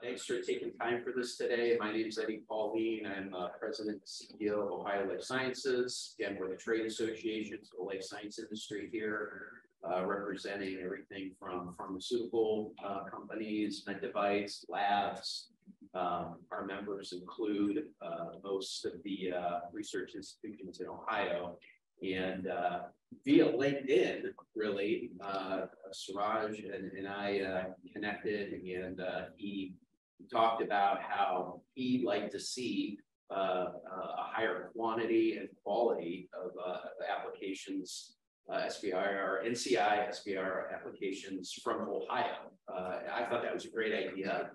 Thanks for taking time for this today. My name is Eddie Pauline. I'm President and CEO of Ohio Life Sciences. Again, we're the trade association to the life science industry here, representing everything from pharmaceutical companies, med device, labs. Our members include most of the research institutions in Ohio. And via LinkedIn, really, Saroj and I connected, and he talked about how he'd like to see a higher quantity and quality of applications, SBIR, NCI SBIR applications from Ohio. I thought that was a great idea.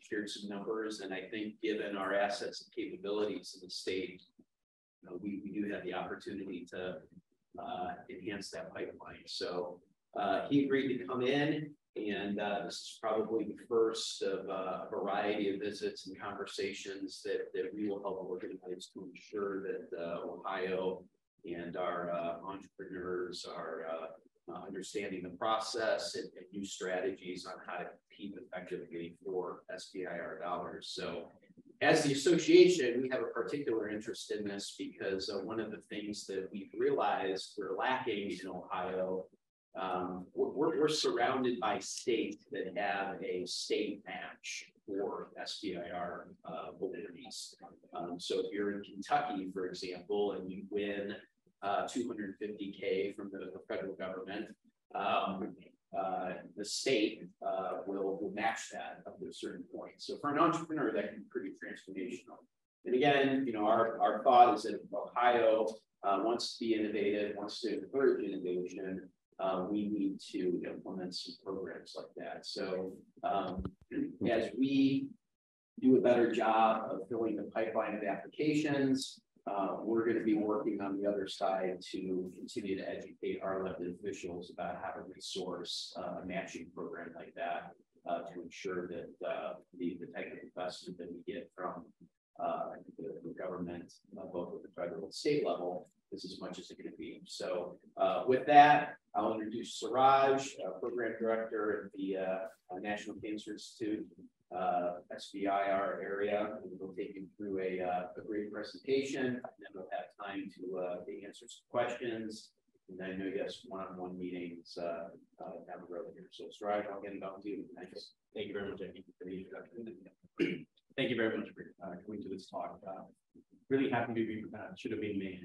Shared some numbers, and I think given our assets and capabilities in the state, we do have the opportunity to enhance that pipeline. So he agreed to come in, and this is probably the first of a variety of visits and conversations that we will help organize to ensure that Ohio and our entrepreneurs are understanding the process and new strategies on how to compete effectively for SBIR dollars. So as the association, we have a particular interest in this because one of the things that we've realized we're lacking in Ohio, we're surrounded by states that have a state match for SBIR validity. So if you're in Kentucky, for example, and you win $250K from the federal government, the state will match that up to a certain point. So for an entrepreneur, that can be pretty transformational. And again, our thought is that if Ohio wants to be innovative, wants to encourage innovation, we need to implement some programs like that. So as we do a better job of filling the pipeline of applications, we're going to be working on the other side to continue to educate our elected officials about how to resource a matching program like that to ensure that the type of investment that we get from the government, both at the federal and state level, is as much as it can be. So with that, I'll introduce Saroj, Program Director at the National Cancer Institute, SBIR area, and we'll take you through a brief presentation, and then we'll have time to answer some questions. And I know you have some one-on-one meetings down the road here. So Saroj, I'll get it on to you. Thanks. Thank you very much, Eddie, for the introduction. Thank you very much for coming to this talk. Really happy to be, should have been me.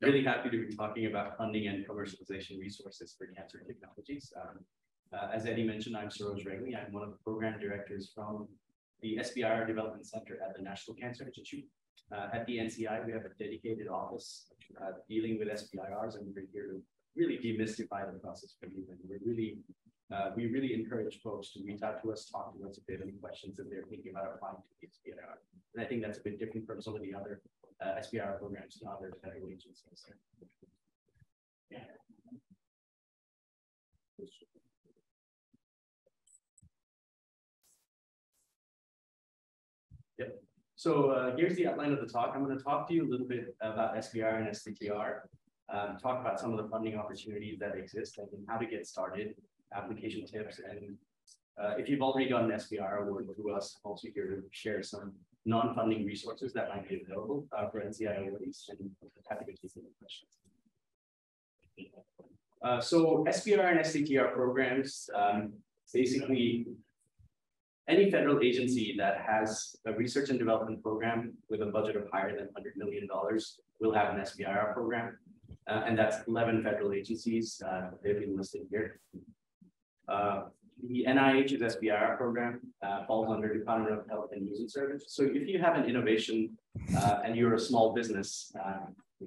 Really happy to be talking about funding and commercialization resources for cancer technologies. As Eddie mentioned, I'm Saroj Regmi. I'm one of the program directors from the SBIR Development Center at the National Cancer Institute. At the NCI, we have a dedicated office dealing with SBIRs, and we're here to really demystify the process for you. And we really encourage folks to reach out to us, talk to us if they have any questions, if they're thinking about applying to the SBIR. And I think that's a bit different from some of the other SBIR programs and other federal agencies. Yeah. Yep. So here's the outline of the talk. I'm going to talk to you a little bit about SBIR and STTR, talk about some of the funding opportunities that exist and how to get started, application tips, and if you've already done an SBIR award through us, I'm also here to share some non-funding resources that might be available for NCI awardees, and happy to take any questions. So SBIR and STTR programs, basically, any federal agency that has a research and development program with a budget of higher than $100 million will have an SBIR program. And that's 11 federal agencies. They've been listed here. The NIH's SBIR program falls under Department of Health and Human Services. So if you have an innovation and you're a small business,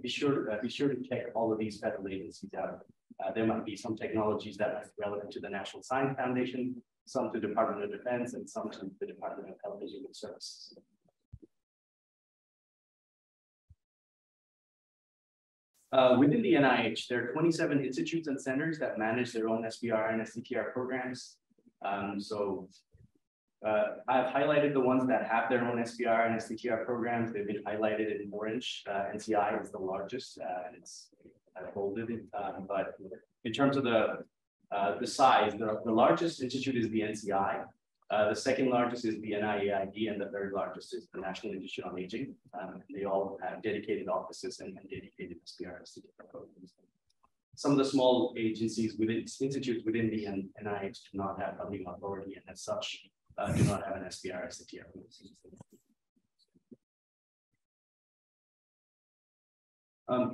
be sure to check all of these federal agencies out. There might be some technologies that are relevant to the National Science Foundation, some to the Department of Defense, and some to the Department of Health and Human Services. Within the NIH, there are 27 institutes and centers that manage their own SBIR and STTR programs. I've highlighted the ones that have their own SBIR and STTR programs. They've been highlighted in orange. NCI is the largest, and it's bolded. But in terms of the size, the largest institute is the NCI. The second largest is the NIAID, and the third largest is the National Institute on Aging. They all have dedicated offices and dedicated SBIR programs. Some of the small agencies within institutes within the NIH do not have funding authority, and as such, do not have an SBIR STTR.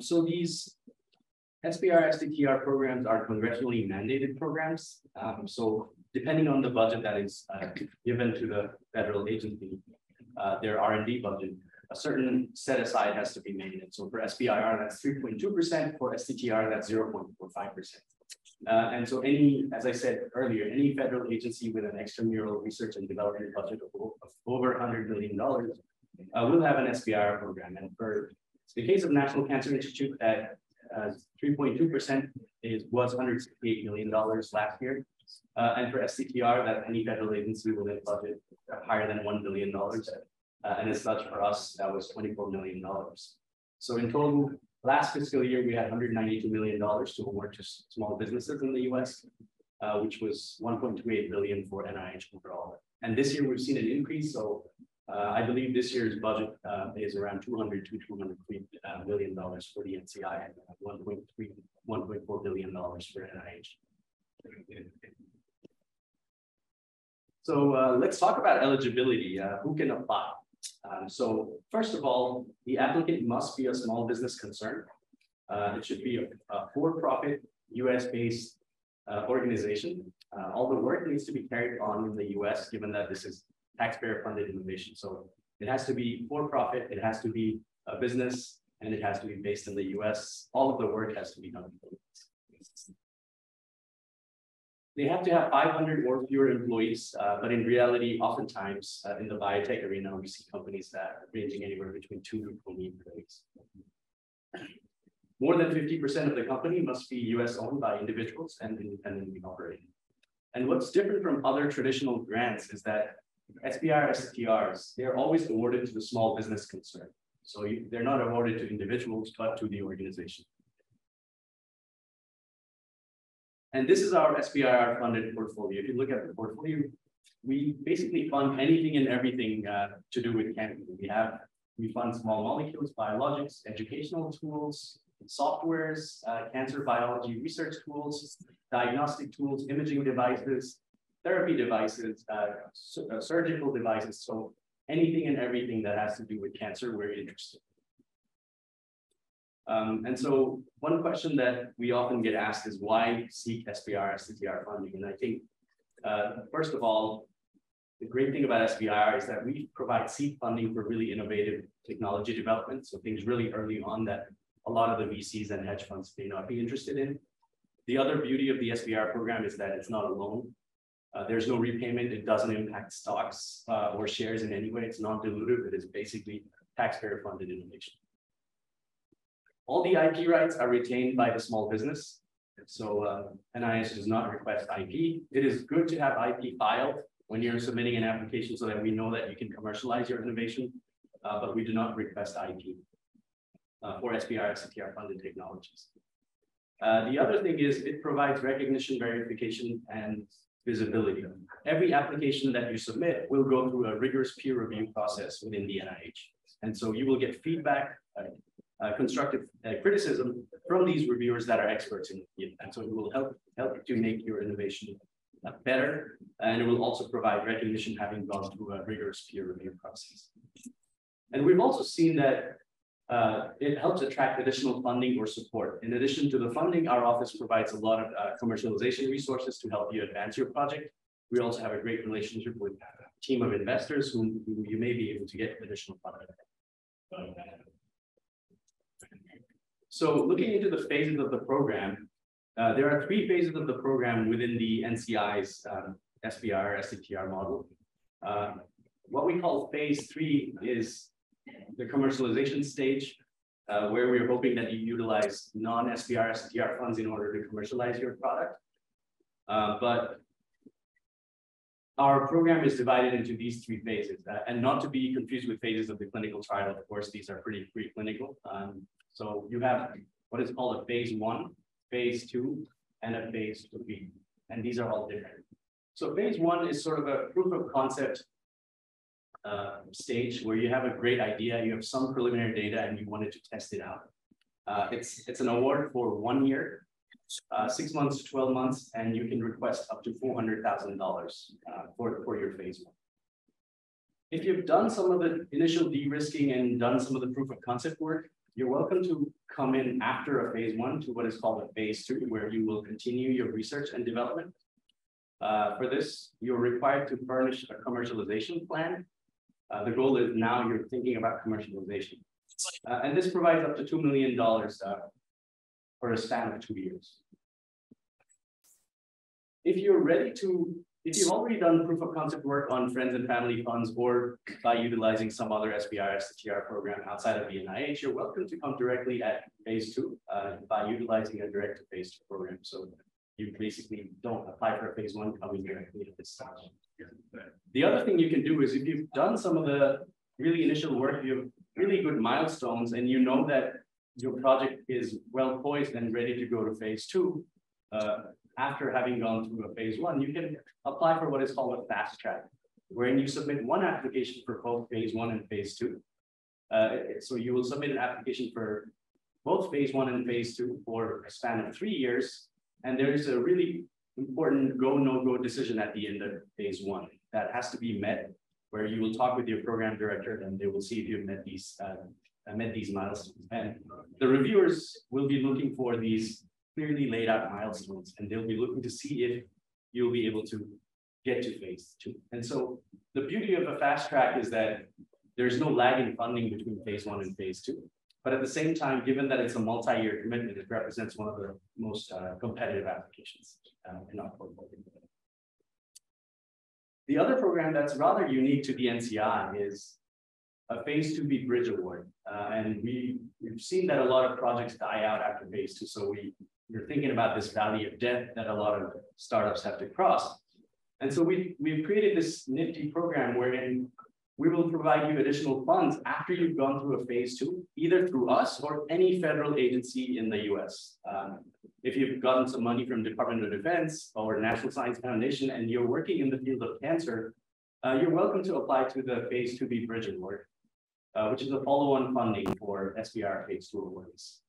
So these SBIR STTR programs are congressionally mandated programs. So depending on the budget that is given to the federal agency, their R&D budget, a certain set aside has to be made. And so for SBIR, that's 3.2%. For STTR, that's 0.45%. And so as I said earlier, any federal agency with an extramural research and development budget of over $100 million will have an SBIR program. And for the case of National Cancer Institute, at 3.2% was $168 million last year. And for STTR, that any federal agency will have budget higher than $1 billion. And as such, for us, that was $24 million. So in total, last fiscal year, we had $192 million to award to small businesses in the US, which was $1.28 billion for NIH overall. And this year, we've seen an increase. So I believe this year's budget is around $200 to $203 million for the NCI, and $1.4 billion for NIH. So let's talk about eligibility. Who can apply? So first of all, the applicant must be a small business concern. It should be a for-profit US-based organization. All the work needs to be carried on in the US, given that this is taxpayer-funded innovation. So it has to be for-profit, it has to be a business, and it has to be based in the US. All of the work has to be done in the US. They have to have 500 or fewer employees, but in reality, oftentimes in the biotech arena, we see companies that are ranging anywhere between 2 to 20 employees. More than 50% of the company must be US owned by individuals and independently operated. And what's different from other traditional grants is that SBIR STTRs, they're always awarded to the small business concern. So they're not awarded to individuals, but to the organization. And this is our SBIR funded portfolio. If you look at the portfolio, we basically fund anything and everything to do with cancer. We fund small molecules, biologics, educational tools, softwares, cancer biology research tools, diagnostic tools, imaging devices, therapy devices, surgical devices. So anything and everything that has to do with cancer, we're interested. And so one question that we often get asked is why seek SBIR STTR funding? And I think, first of all, the great thing about SBIR is that we provide seed funding for really innovative technology development. So things really early on that a lot of the VCs and hedge funds may not be interested in. The other beauty of the SBIR program is that it's not a loan. There's no repayment. It doesn't impact stocks or shares in any way. It's non-dilutive. It is basically taxpayer-funded innovation. All the IP rights are retained by the small business. So NIS does not request IP. It is good to have IP filed when you're submitting an application so that we know that you can commercialize your innovation, but we do not request IP for SBIR STTR funded technologies. The other thing is it provides recognition, verification, and visibility. Every application that you submit will go through a rigorous peer review process within the NIH. And so you will get feedback, constructive criticism from these reviewers that are experts in the field. And so it will help to make your innovation better. And it will also provide recognition having gone through a rigorous peer review process. And we've also seen that it helps attract additional funding or support. In addition to the funding, our office provides a lot of commercialization resources to help you advance your project. We also have a great relationship with a team of investors who you may be able to get additional funding. So looking into the phases of the program, there are 3 phases of the program within the NCI's SBIR STTR model. What we call phase 3 is the commercialization stage, where we're hoping that you utilize non-SBIR STTR funds in order to commercialize your product. But our program is divided into these 3 phases, and not to be confused with phases of the clinical trial. Of course, these are pretty preclinical. So you have what is called a phase 1, phase 2, and a phase 3, and these are all different. So phase one is sort of a proof of concept stage where you have a great idea, you have some preliminary data, and you wanted to test it out. It's an award for 1 year, 6 months to 12 months, and you can request up to $400,000 for your phase one. If you've done some of the initial de-risking and done some of the proof of concept work, you're welcome to come in after a phase one to what is called a phase two, where you will continue your research and development. For this, you're required to furnish a commercialization plan. The goal is now you're thinking about commercialization. And this provides up to $2 million for a span of 2 years. If you've already done proof of concept work on friends and family funds or by utilizing some other SBIR STTR program outside of the NIH, you're welcome to come directly at phase two by utilizing a direct to phase two program. So you basically don't apply for a phase one, coming directly at this stage. The other thing you can do is if you've done some of the really initial work, you have really good milestones, and you know that your project is well poised and ready to go to phase two. After having gone through a phase one, you can apply for what is called a fast track, wherein you submit one application for both phase one and phase two. So you will submit an application for both phase one and phase two for a span of 3 years. And there is a really important go, no-go decision at the end of phase one that has to be met, where you will talk with your program director and they will see if you've met these milestones. And the reviewers will be looking for these clearly laid out milestones, and they'll be looking to see if you'll be able to get to phase two. And so the beauty of a fast track is that there's no lag in funding between phase one and phase two. But at the same time, given that it's a multi-year commitment, it represents one of the most competitive applications in our portfolio. The other program that's rather unique to the NCI is a phase 2B bridge award. And we've seen that a lot of projects die out after phase two. So we're thinking about this valley of death that a lot of startups have to cross. And so we've created this nifty program wherein we will provide you additional funds after you've gone through a phase two, either through us or any federal agency in the US. If you've gotten some money from Department of Defense or National Science Foundation and you're working in the field of cancer, you're welcome to apply to the phase 2B bridge award, which is a follow-on funding for SBIR phase two awards.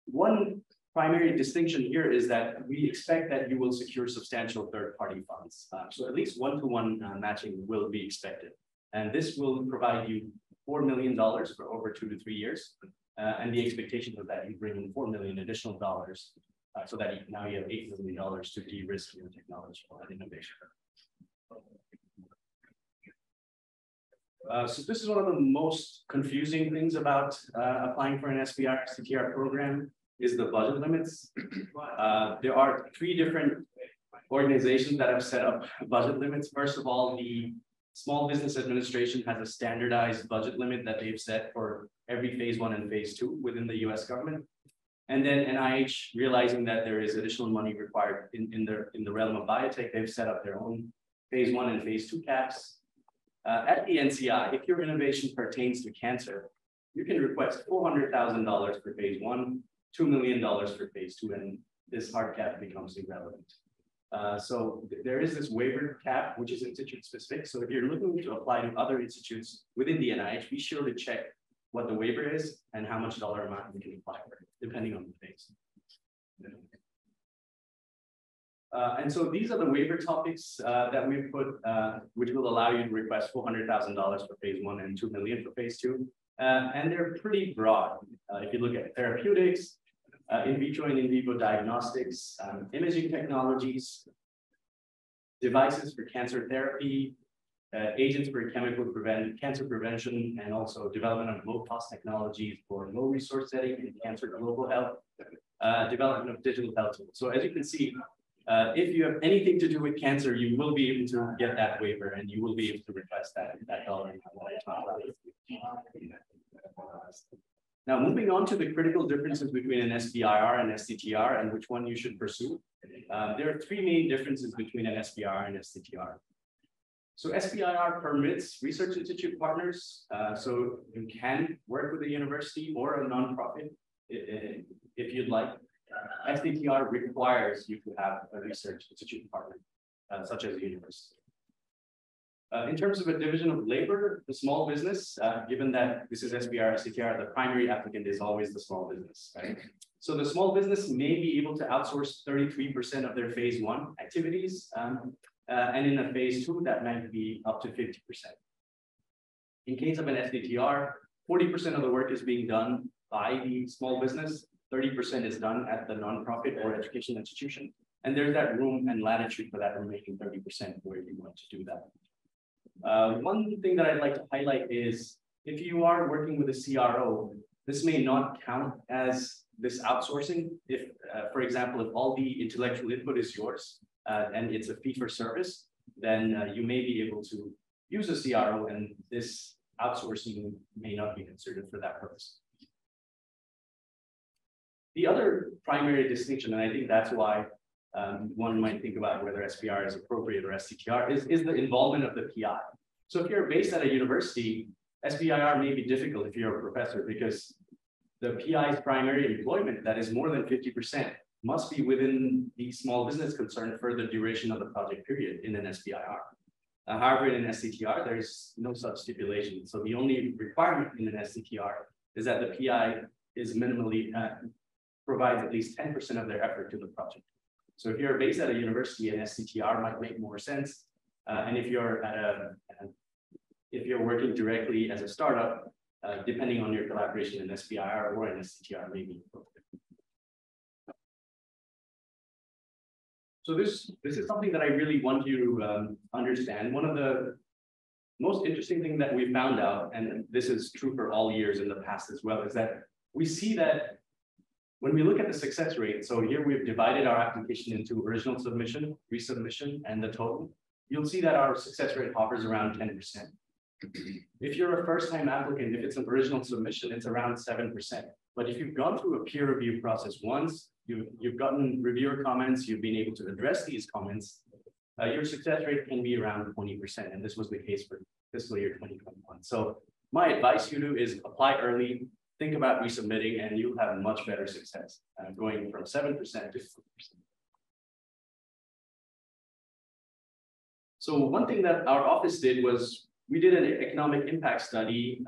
One primary distinction here is that we expect that you will secure substantial third-party funds. So at least one-to-one matching will be expected. And this will provide you $4 million for over 2 to 3 years. And the expectation is that you bring in $4 million additional dollars so that now you have $8 million to de-risk your technology and innovation. So this is one of the most confusing things about applying for an SBIR STTR program is the budget limits. There are 3 different organizations that have set up budget limits. First of all, the Small Business Administration has a standardized budget limit that they've set for every phase 1 and phase 2 within the US government. And then NIH, realizing that there is additional money required in the realm of biotech, they've set up their own phase 1 and phase 2 caps. At the NCI, if your innovation pertains to cancer, you can request $400,000 for phase 1, $2 million for phase 2, and this hard cap becomes irrelevant. So there is this waiver cap, which is institute specific. So if you're looking to apply to other institutes within the NIH, be sure to check what the waiver is and how much dollar amount you can apply for, depending on the phase. And so these are the waiver topics that we've put, which will allow you to request $400,000 for phase 1 and $2 million for phase 2. And they're pretty broad. If you look at therapeutics, in vitro and in vivo diagnostics, imaging technologies, devices for cancer therapy, agents for cancer prevention, and also development of low-cost technologies for low resource setting in cancer global health, development of digital health tools. So as you can see, if you have anything to do with cancer, you will be able to get that waiver and you will be able to request that dollar amount. Now, moving on to the critical differences between an SBIR and STTR and which one you should pursue. There are 3 main differences between an SBIR and STTR. So SBIR permits research institute partners, so you can work with a university or a nonprofit if you'd like. STTR requires you to have a research institute partner. such as a university. In terms of a division of labor, the small business, given that this is SBIR, STTR, the primary applicant is always the small business, right? So the small business may be able to outsource 33% of their phase 1 activities, and in a phase 2, that might be up to 50%. In case of an STTR, 40% of the work is being done by the small business, 30% is done at the nonprofit or education institution, and there's that room and latitude for that remaining 30% where you want to do that. One thing that I'd like to highlight is if you are working with a CRO, this may not count as this outsourcing. If, for example, if all the intellectual input is yours and it's a fee for service, then you may be able to use a CRO and this outsourcing may not be considered for that purpose. The other primary distinction, and I think that's why one might think about whether SBIR is appropriate or STTR, is the involvement of the PI. So if you're based at a university, SBIR may be difficult if you're a professor because the PI's primary employment, that is more than 50%, must be within the small business concern for the duration of the project period in an SBIR. However, in an STTR, there's no such stipulation. So the only requirement in an STTR is that the PI is minimally provides at least 10% of their effort to the project. So if you're based at a university, an STTR might make more sense. And if you're if you're working directly as a startup, depending on your collaboration in SBIR or an STTR, maybe. So this is something that I really want you to understand. One of the most interesting things that we found out, and this is true for all years in the past as well, is that we see that when we look at the success rate, so here we've divided our application into original submission, resubmission, and the total. You'll see that our success rate hovers around 10%. If you're a first-time applicant, if it's an original submission, it's around 7%. But if you've gone through a peer review process once, you've gotten reviewer comments, you've been able to address these comments, your success rate can be around 20%. And this was the case for fiscal year 2021. So my advice to you is apply early, think about resubmitting, and you'll have much better success going from 7% to 4%. So one thing that our office did was we did an economic impact study,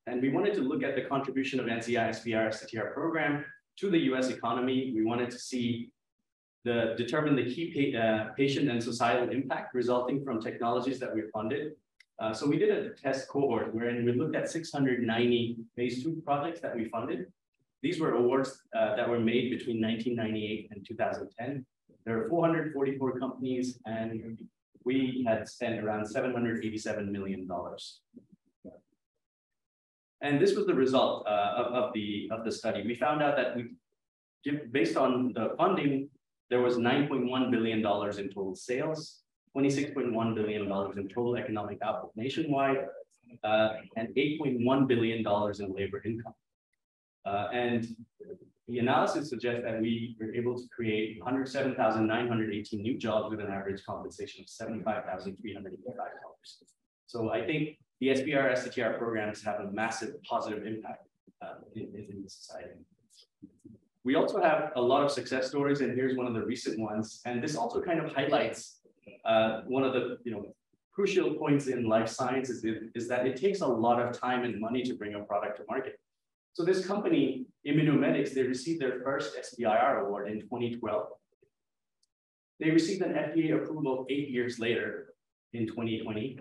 and we wanted to look at the contribution of NCI SBIR STTR program to the US economy. We wanted to see determine the key patient and societal impact resulting from technologies that we funded. So we did a test cohort wherein we looked at 690 phase 2 projects that we funded. These were awards that were made between 1998 and 2010. There were 444 companies, and we had spent around $787 million. And this was the result of the study. We found out that based on the funding, there was $9.1 billion in total sales, $26.1 billion in total economic output nationwide, and $8.1 billion in labor income. And the analysis suggests that we were able to create 107,918 new jobs with an average compensation of $75,385. So I think the SBIR STTR programs have a massive positive impact in the society. We also have a lot of success stories, and here's one of the recent ones. And this also kind of highlights one of the crucial points in life sciences is that it takes a lot of time and money to bring a product to market. So this company, Immunomedics, they received their first SBIR award in 2012. They received an FDA approval 8 years later in 2020.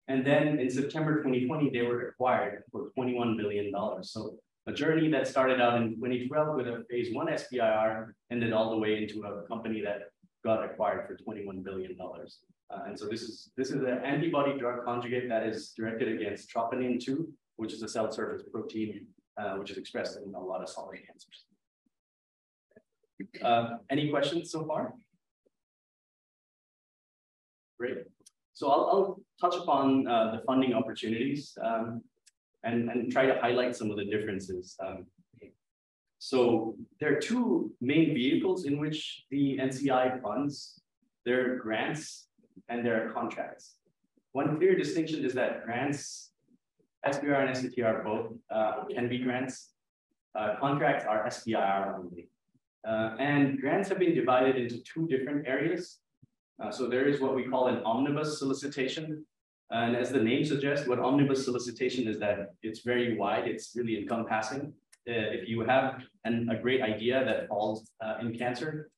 And then in September 2020, they were acquired for $21 billion. So a journey that started out in 2012 with a phase 1 SBIR ended all the way into a company that got acquired for $21 billion. And so this is an antibody drug conjugate that is directed against troponin 2, which is a cell surface protein, which is expressed in a lot of solid cancers. Any questions so far? Great. So I'll touch upon the funding opportunities and try to highlight some of the differences. So there are two main vehicles in which the NCI funds. There are grants and there are contracts. One clear distinction is that grants, SBIR and STTR both can be grants. Contracts are SBIR only. And grants have been divided into two different areas. So there is what we call an omnibus solicitation. And as the name suggests, what omnibus solicitation is that it's very wide, it's really encompassing. If you have a great idea that falls in cancer,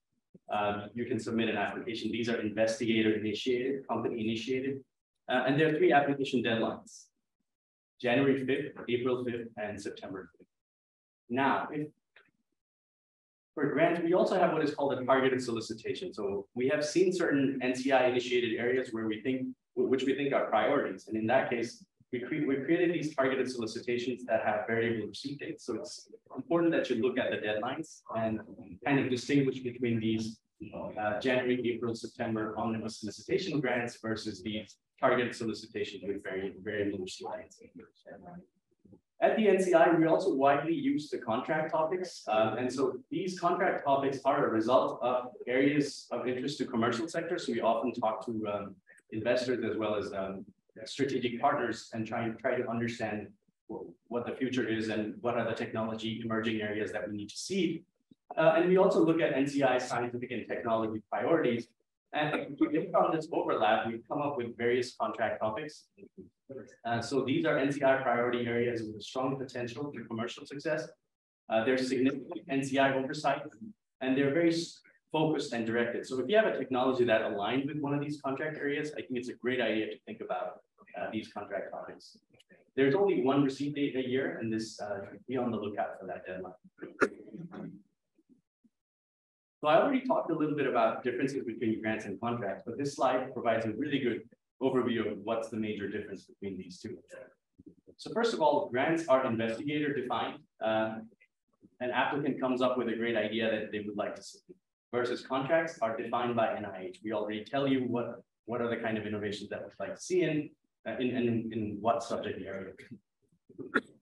you can submit an application. These are investigator initiated, company initiated, and there are 3 application deadlines: January 5th, April 5th, and September 5th. Now, for grants, we also have what is called a targeted solicitation. So we have seen certain NCI initiated areas where which we think are priorities. And in that case, we created these targeted solicitations that have variable receipt dates. So it's important that you look at the deadlines and kind of distinguish between these January, April, September omnibus solicitation grants versus these targeted solicitations with variable receipt dates. At the NCI, we also widely use the contract topics. And so these contract topics are a result of areas of interest to commercial sector. So we often talk to investors as well as strategic partners and try to understand what the future is and what are the technology emerging areas that we need to see. And we also look at NCI scientific and technology priorities. And based on this overlap, we've come up with various contract topics. So these are NCI priority areas with strong potential for commercial success. There's significant NCI oversight, and they're very focused and directed. So if you have a technology that aligns with one of these contract areas, I think it's a great idea to think about these contract topics. There's only one receipt date a year, and this be on the lookout for that deadline. So I already talked a little bit about differences between grants and contracts, but this slide provides a really good overview of what's the major difference between these two. So first of all, grants are investigator defined. An applicant comes up with a great idea that they would like to submit, versus contracts are defined by NIH. We already tell you what are the kind of innovations that we'd like to see in what subject area.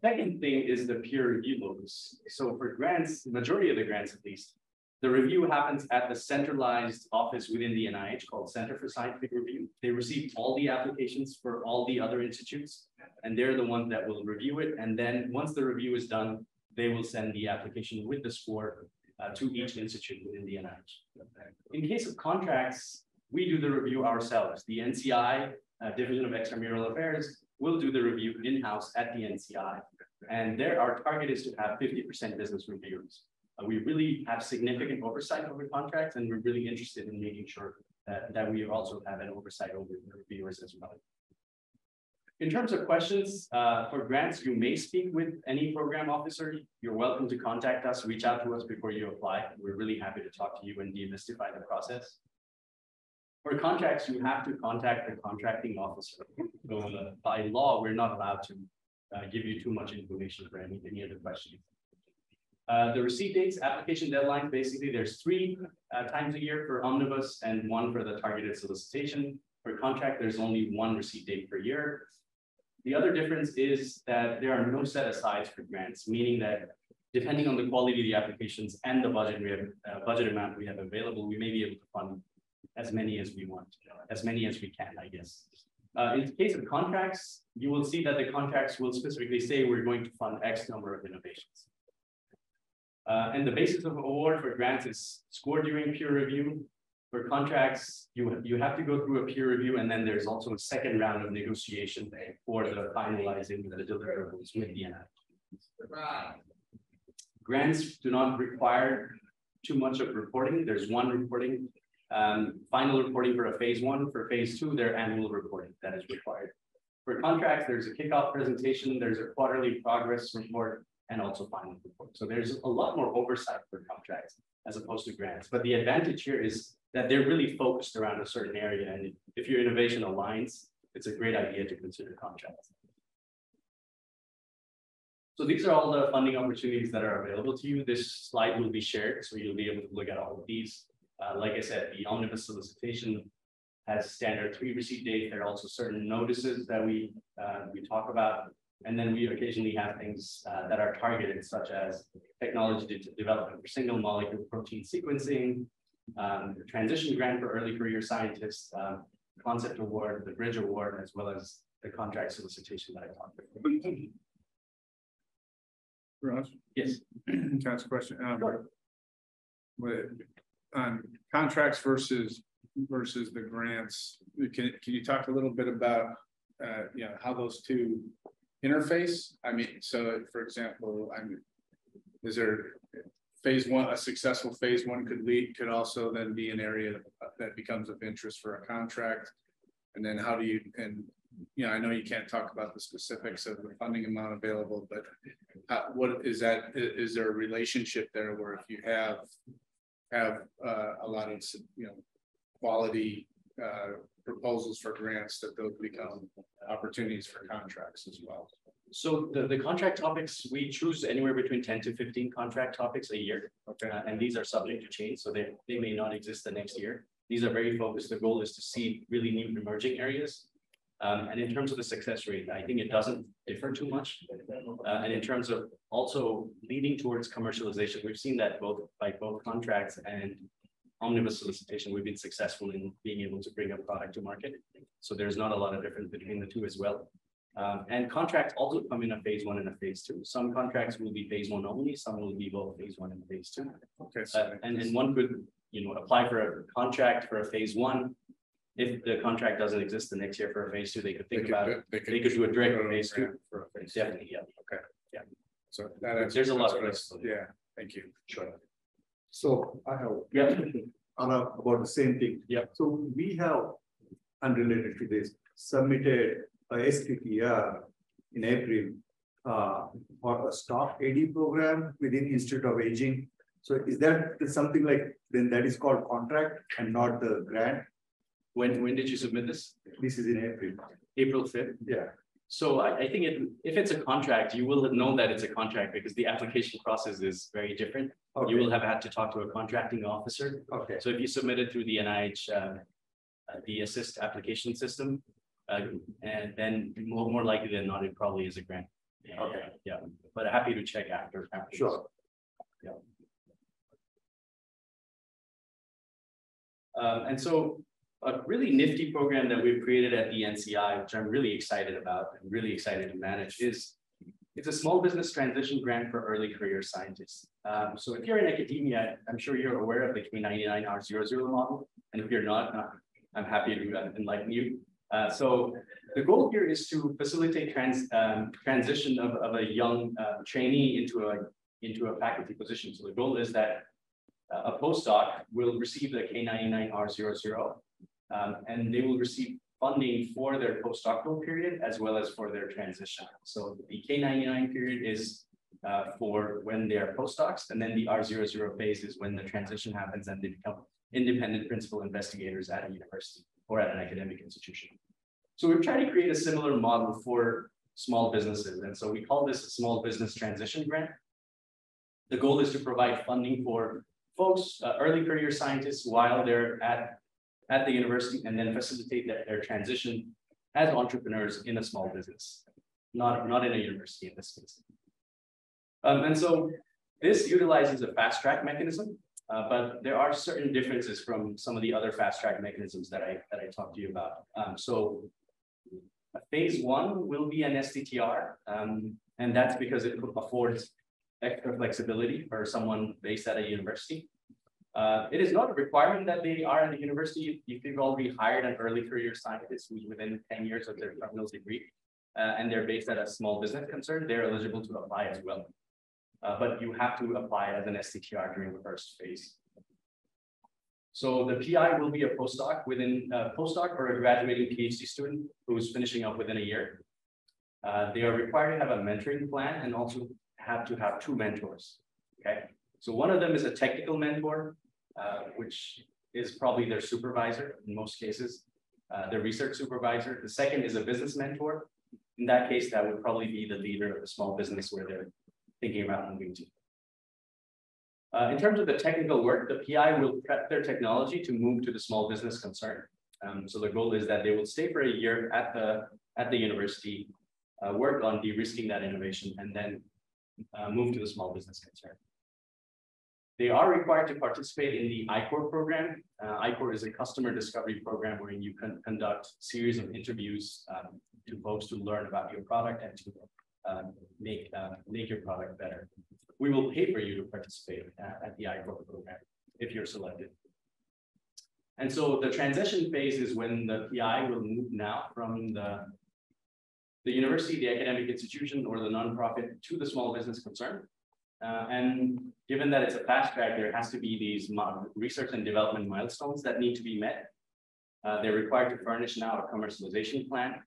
Second thing is the peer review locus. So for grants, the majority of the grants at least, the review happens at the centralized office within the NIH called Center for Scientific Review. They receive all the applications for all the other institutes, and they're the ones that will review it. And then once the review is done, they will send the application with the score to each institute within the NIH. In case of contracts, we do the review ourselves. The NCI Division of Extramural Affairs will do the review in-house at the NCI. And there, our target is to have 50% business reviewers. We really have significant oversight over contracts, and we're really interested in making sure that we also have an oversight over the reviewers as well. In terms of questions for grants, you may speak with any program officer. You're welcome to contact us, reach out to us before you apply. We're really happy to talk to you and demystify the process. For contracts, you have to contact the contracting officer. So by law, we're not allowed to give you too much information for any other questions. The receipt dates, application deadline, basically there's 3 times a year for omnibus and 1 for the targeted solicitation. For contract, there's only 1 receipt date per year. The other difference is that there are no set asides for grants, meaning that depending on the quality of the applications and the budget amount we have available, we may be able to fund as many as we want, as many as we can, I guess. In the case of contracts, you will see that the contracts will specifically say we're going to fund X number of innovations. And the basis of award for grants is scored during peer review. For contracts, you have to go through a peer review, and then there's also a second round of negotiation for the finalizing the deliverables with the NIH. Grants do not require too much of reporting. There's 1 reporting, final reporting for a phase 1. For phase 2, their annual reporting that is required. For contracts, there's a kickoff presentation, there's a quarterly progress report, and also final report. So there's a lot more oversight for contracts as opposed to grants. But the advantage here is that they're really focused around a certain area. And if your innovation aligns, it's a great idea to consider contracts. So these are all the funding opportunities that are available to you. This slide will be shared, so you'll be able to look at all of these. Like I said, the omnibus solicitation has standard 3 receipt dates. There are also certain notices that we talk about. And then we occasionally have things that are targeted, such as technology development for single molecule protein sequencing, the transition grant for early career scientists, concept award, the bridge award, as well as the contract solicitation that I talked about. Raj? Yes. Can I ask a question? Sure. On contracts versus versus the grants. Can you talk a little bit about how those two interface? I mean, so for example, is there phase one, a successful phase one could also then be an area that becomes of interest for a contract, and then how do you, and I know you can't talk about the specifics of the funding amount available, but what is that? Is there a relationship there where if you have a lot of quality proposals for grants, that those become opportunities for contracts as well? So the contract topics, we choose anywhere between 10 to 15 contract topics a year. Okay. And these are subject to change, so they may not exist the next year. These are very focused. The goal is to see really new emerging areas. And in terms of the success rate, I think it doesn't differ too much. And in terms of also leading towards commercialization, we've seen that both contracts and omnibus solicitation, we've been successful in being able to bring a product to market. So there's not a lot of difference between the two as well. And contracts also come in a phase one and a phase two. Some contracts will be phase one only, some will be both phase one and phase two. Okay. And one could, apply for a contract for a phase one. If the contract doesn't exist the next year for a phase two, they could think about it. They could do a direct phase two for a phase. Definitely, yeah. Okay. Yeah. So there's a lot of risk. Yeah. Thank you. Sure. So I have about the same thing. Yeah. So we have, unrelated to this, submitted a STTR in April for a staff AD program within Institute of Aging. So is that something like, then that is called contract and not the grant? When did you submit this? This is in April. April 5th. Yeah. So I think if it's a contract, you will know that it's a contract because the application process is very different. Okay. You will have had to talk to a contracting officer. Okay. So if you submit it through the NIH, the assist application system, and then more likely than not, it probably is a grant. Okay. Yeah, but happy to check after. Sure. Yeah. And so a really nifty program that we've created at the NCI, which I'm really excited about and really excited to manage, it's a small business transition grant for early career scientists. So if you're in academia, I'm sure you're aware of the K99 R00 model. And if you're not, I'm happy to enlighten you. So the goal here is to facilitate transition of a young trainee into a faculty position. So the goal is that a postdoc will receive the K99 R00, and they will receive funding for their postdoctoral period as well as for their transition. So the K99 period is for when they are postdocs, and then the R00 phase is when the transition happens and they become independent principal investigators at a university or at an academic institution. So we've tried to create a similar model for small businesses. And so we call this a small business transition grant. The goal is to provide funding for folks, early career scientists, while they're at the university, and then facilitate their transition as entrepreneurs in a small business, not in a university in this case. And so this utilizes a fast track mechanism, but there are certain differences from some of the other fast track mechanisms that I talked to you about. So phase one will be an STTR, and that's because it affords extra flexibility for someone based at a university. It is not a requirement that they are at a university. If you've already hired an early career scientist who's within 10 years of their terminal degree, and they're based at a small business concern, they're eligible to apply as well. But you have to apply as an STTR during the first phase. So the PI will be a postdoc or a graduating PhD student who's finishing up within a year. They are required to have a mentoring plan and also have to have two mentors. Okay, so one of them is a technical mentor, which is probably their supervisor in most cases, their research supervisor. The second is a business mentor. In that case, that would probably be the leader of the small business where they're thinking about moving to. In terms of the technical work, the PI will prep their technology to move to the small business concern. So the goal is that they will stay for a year at the university, work on de-risking that innovation, and then move to the small business concern. They are required to participate in the ICOR program. ICOR is a customer discovery program where you can conduct a series of interviews to folks to learn about your product and to make your product better. We will pay for you to participate at the ICOR program if you're selected. And so the transition phase is when the PI will move now from the university, the academic institution, or the nonprofit to the small business concern. And given that it's a fast track, there has to be these research and development milestones that need to be met. They're required to furnish now a commercialization plan.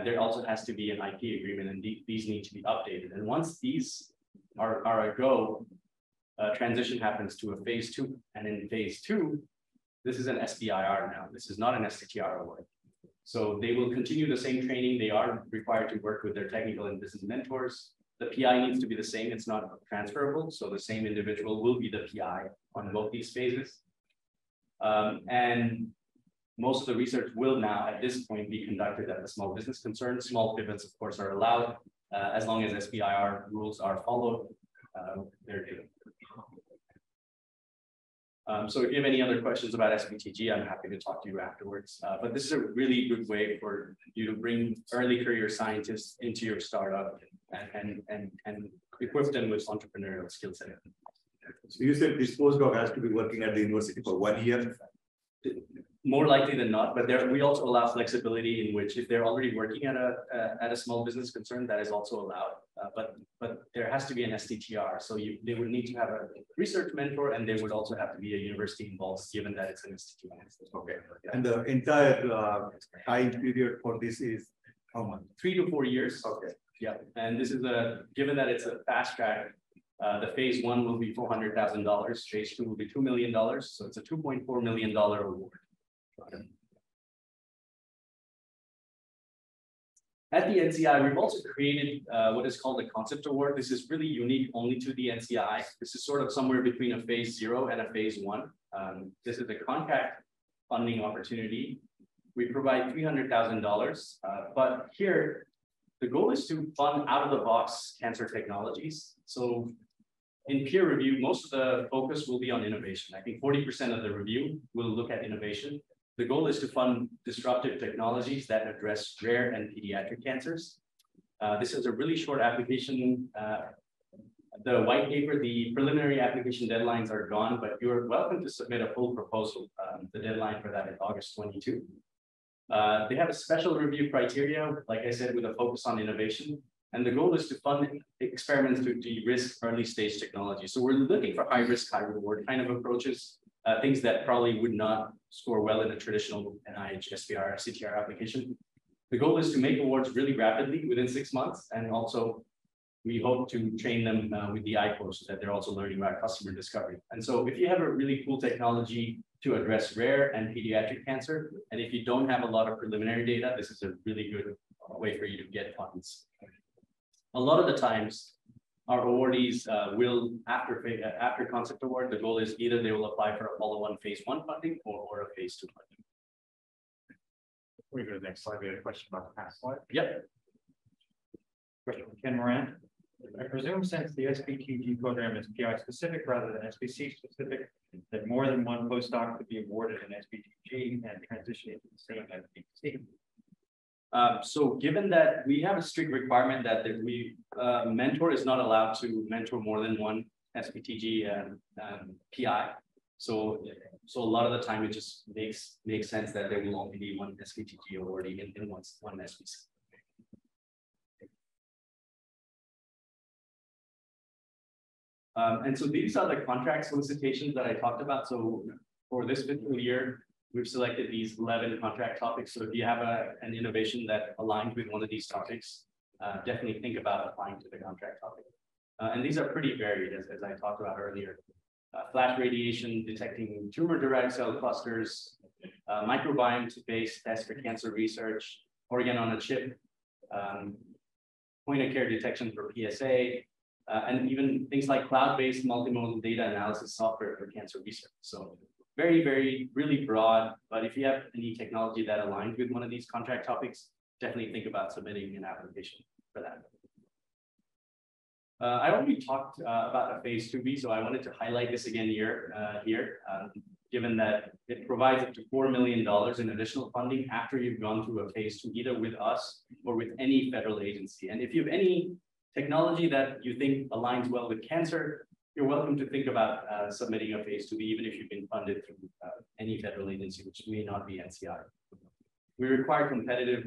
There also has to be an IP agreement, and these need to be updated. And once these are a go, transition happens to a phase 2. And in phase 2, this is an SBIR now. This is not an STTR award. So they will continue the same training. They are required to work with their technical and business mentors. The PI needs to be the same. It's not transferable. So the same individual will be the PI on both these phases. And most of the research will now, at this point, be conducted at the small business concern. Small pivots, of course, are allowed as long as SBIR rules are followed. They're good. So if you have any other questions about SBTG, I'm happy to talk to you afterwards. But this is a really good way for you to bring early career scientists into your startup and equip them with entrepreneurial skill set. So you said this postdoc has to be working at the university for 1 year? More likely than not, but we also allow flexibility in which if they're already working at a small business concern, that is also allowed. But there has to be an STTR, so they would need to have a research mentor, and there would also have to be a university involved, given that it's an STTR. Okay. And the entire time period for this is how much? 3 to 4 years. Okay. Yeah, and this is given that it's a fast track. The phase 1 will be $400,000. Phase 2 will be $2 million. So it's a $2.4 million award. At the NCI, we've also created what is called a concept award. This is really unique only to the NCI. This is sort of somewhere between a phase 0 and a phase 1. This is a contract funding opportunity. We provide $300,000, but here the goal is to fund out-of-the-box cancer technologies. So in peer review, most of the focus will be on innovation. I think 40% of the review will look at innovation. The goal is to fund disruptive technologies that address rare and pediatric cancers. This is a really short application. The white paper, the preliminary application deadlines are gone, but you're welcome to submit a full proposal. The deadline for that is August 22. They have a special review criteria, like I said, with a focus on innovation. And the goal is to fund experiments to de-risk early stage technology. So we're looking for high risk, high reward kind of approaches, things that probably would not score well in a traditional NIH SBIR STTR application. The goal is to make awards really rapidly within 6 months. And also we hope to train them with the IPO so that they're also learning about customer discovery. And so if you have a really cool technology to address rare and pediatric cancer, and if you don't have a lot of preliminary data, this is a really good way for you to get funds. A lot of the times, our awardees will, after concept award, the goal is either they will apply for a follow-on phase 1 funding or a phase 2 funding. We go to the next slide. We had a question about the past slide. Yep. Question from Ken Moran. I presume since the SBTG program is PI specific rather than SBC specific, that more than one postdoc could be awarded an SBTG and transition into the same SBC. So given that we have a strict requirement that mentor is not allowed to mentor more than one SBTG and PI. So a lot of the time it just makes sense that there will only be one SBTG awardee in one SBC. And so these are the contract solicitations that I talked about. So for this fiscal year, we've selected these 11 contract topics. So if you have an innovation that aligns with one of these topics, definitely think about applying to the contract topic. And these are pretty varied, as I talked about earlier. Flash radiation detecting tumor-derived cell clusters, microbiome-based tests for cancer research, organ on a chip, point-of-care detection for PSA, and even things like cloud-based multimodal data analysis software for cancer research. So very, very, really broad, but if you have any technology that aligns with one of these contract topics, definitely think about submitting an application for that. I already talked about a phase 2B, so I wanted to highlight this again here, given that it provides up to $4 million in additional funding after you've gone through a phase 2, either with us or with any federal agency. And if you have any technology that you think aligns well with cancer, you're welcome to think about submitting a phase 2B, even if you've been funded through any any federal agency, which may not be NCI. We require competitive,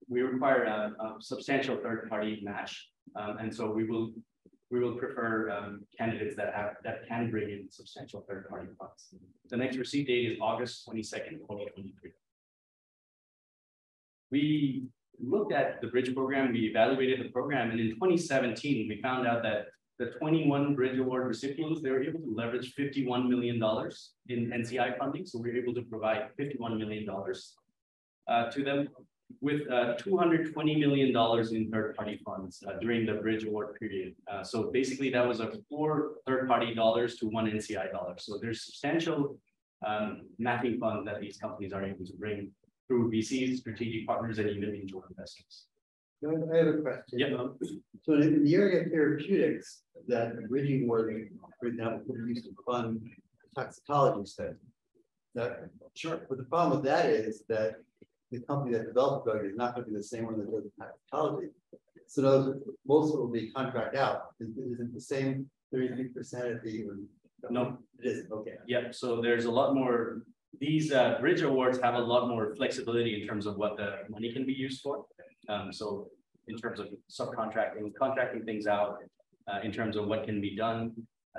we require a substantial third-party match. And so we will prefer candidates that can bring in substantial third-party funds. The next receipt date is August 22nd, 2023. We looked at the bridge program, we evaluated the program, and in 2017, we found out that the 21 bridge award recipients, they were able to leverage $51 million in NCI funding. So we were able to provide $51 million to them with $220 million in third-party funds during the bridge award period. So basically that was a 4 third-party dollars to 1 NCI dollar. So there's substantial matching funds that these companies are able to bring through VCs, strategic partners, and even angel investors. I have a question. Yep. So in the area of therapeutics, that bridging wording, for example, could be used to fund toxicology studies. Sure. But the problem with that is that the company that developed the drug is not going to be the same one that does the toxicology. So those, most of it will be contract out. Is it the same 33% at the? No, it isn't. Okay. Yep. So there's a lot more. These bridge awards have a lot more flexibility in terms of what the money can be used for. So in terms of subcontracting, contracting things out, in terms of what can be done,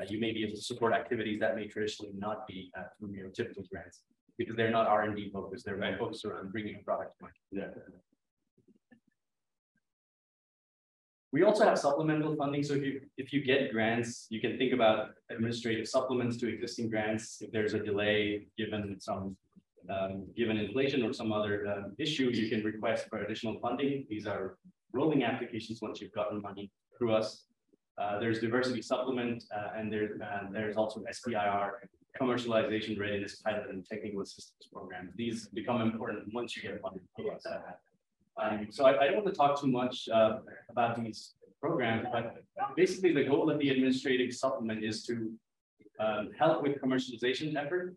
you may be able to support activities that may traditionally not be from your typical grants because they're not R&D focused. They're very focused around bringing a product to market. Yeah. We also have supplemental funding. So if you get grants, you can think about administrative supplements to existing grants. If there's a delay, given some given inflation or some other issue, you can request for additional funding. These are rolling applications once you've gotten money through us. There's diversity supplement, and there's also SBIR commercialization readiness pilot and technical assistance programs. These become important once you get funding. So I don't want to talk too much about these programs, but basically the goal of the administrative supplement is to help with commercialization effort.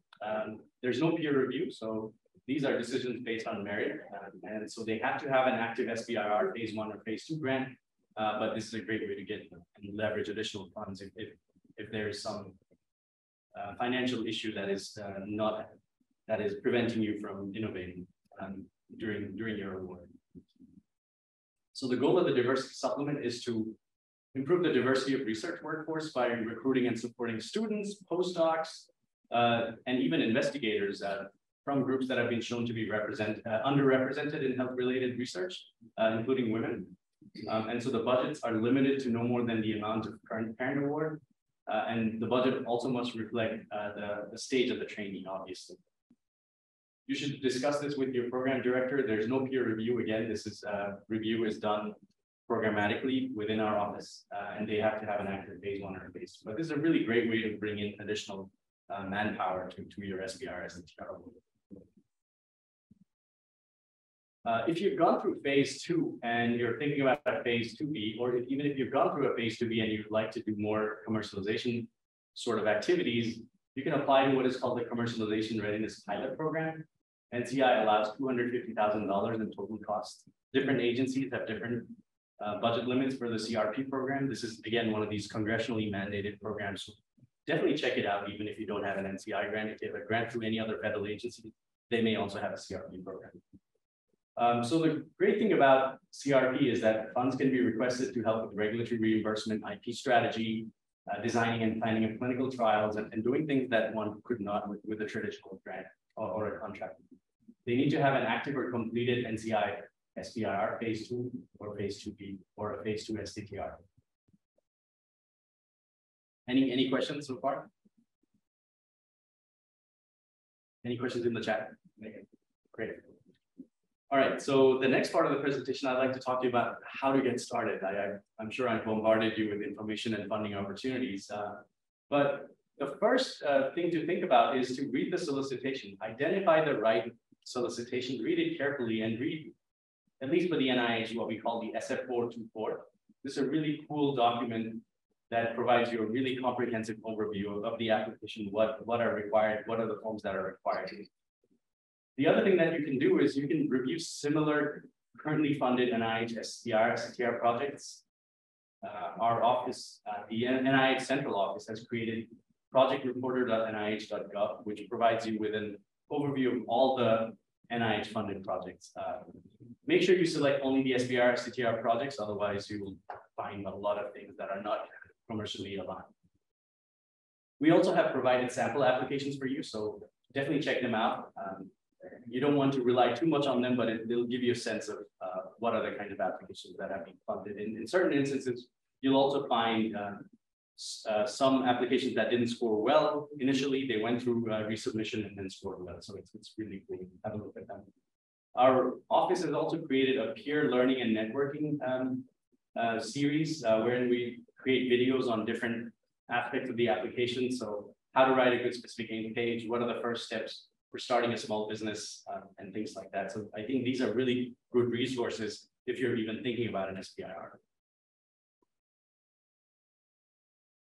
There's no peer review, so these are decisions based on merit, and so they have to have an active SBIR phase 1 or phase 2 grant. But this is a great way to get and leverage additional funds if there is some financial issue that is preventing you from innovating during your award. So the goal of the diversity supplement is to improve the diversity of research workforce by recruiting and supporting students, postdocs, and even investigators from groups that have been shown to be underrepresented in health-related research, including women. And so the budgets are limited to no more than the amount of current parent award. And the budget also must reflect the stage of the trainee, obviously. You should discuss this with your program director. There's no peer review. Again, this is review is done programmatically within our office, and they have to have an active phase 1 or phase 2. But this is a really great way to bring in additional manpower to your SBIR STTR. If you've gone through phase 2 and you're thinking about a phase 2B, or even if you've gone through a phase 2B and you'd like to do more commercialization sort of activities, you can apply to what is called the Commercialization Readiness Pilot Program. NCI allows $250,000 in total cost. Different agencies have different budget limits for the CRP program. This is, again, one of these congressionally mandated programs. So definitely check it out, even if you don't have an NCI grant. If you have a grant through any other federal agency, they may also have a CRP program. So the great thing about CRP is that funds can be requested to help with regulatory reimbursement, IP strategy, designing and planning of clinical trials, and doing things that one could not with a traditional grant or a contract. They need to have an active or completed NCI SBIR phase 2 or phase 2B or a phase 2 STTR. Any questions so far? Any questions in the chat? Great. All right, so the next part of the presentation, I'd like to talk to you about how to get started. I'm sure I've bombarded you with information and funding opportunities, but the first thing to think about is to read the solicitation, identify the right solicitation, read it carefully, and read, at least for the NIH, what we call the SF424. This is a really cool document that provides you a really comprehensive overview of the application, what are required, what are the forms that are required. The other thing that you can do is you can review similar currently funded NIH STTR projects. Our office, the NIH Central Office, has created projectreporter.nih.gov, which provides you with an overview of all the NIH funded projects. Make sure you select only the SBIR STTR projects, otherwise you will find a lot of things that are not commercially aligned. We also have provided sample applications for you, so definitely check them out. You don't want to rely too much on them, but they'll give you a sense of what other kinds of applications that have been funded. In certain instances, you'll also find some applications that didn't score well initially. They went through resubmission and then scored well. So it's really cool. Have a look at them. Our office has also created a peer learning and networking series wherein we create videos on different aspects of the application. So how to write a good specific aims page, what are the first steps for starting a small business, and things like that. So I think these are really good resources if you're even thinking about an SBIR.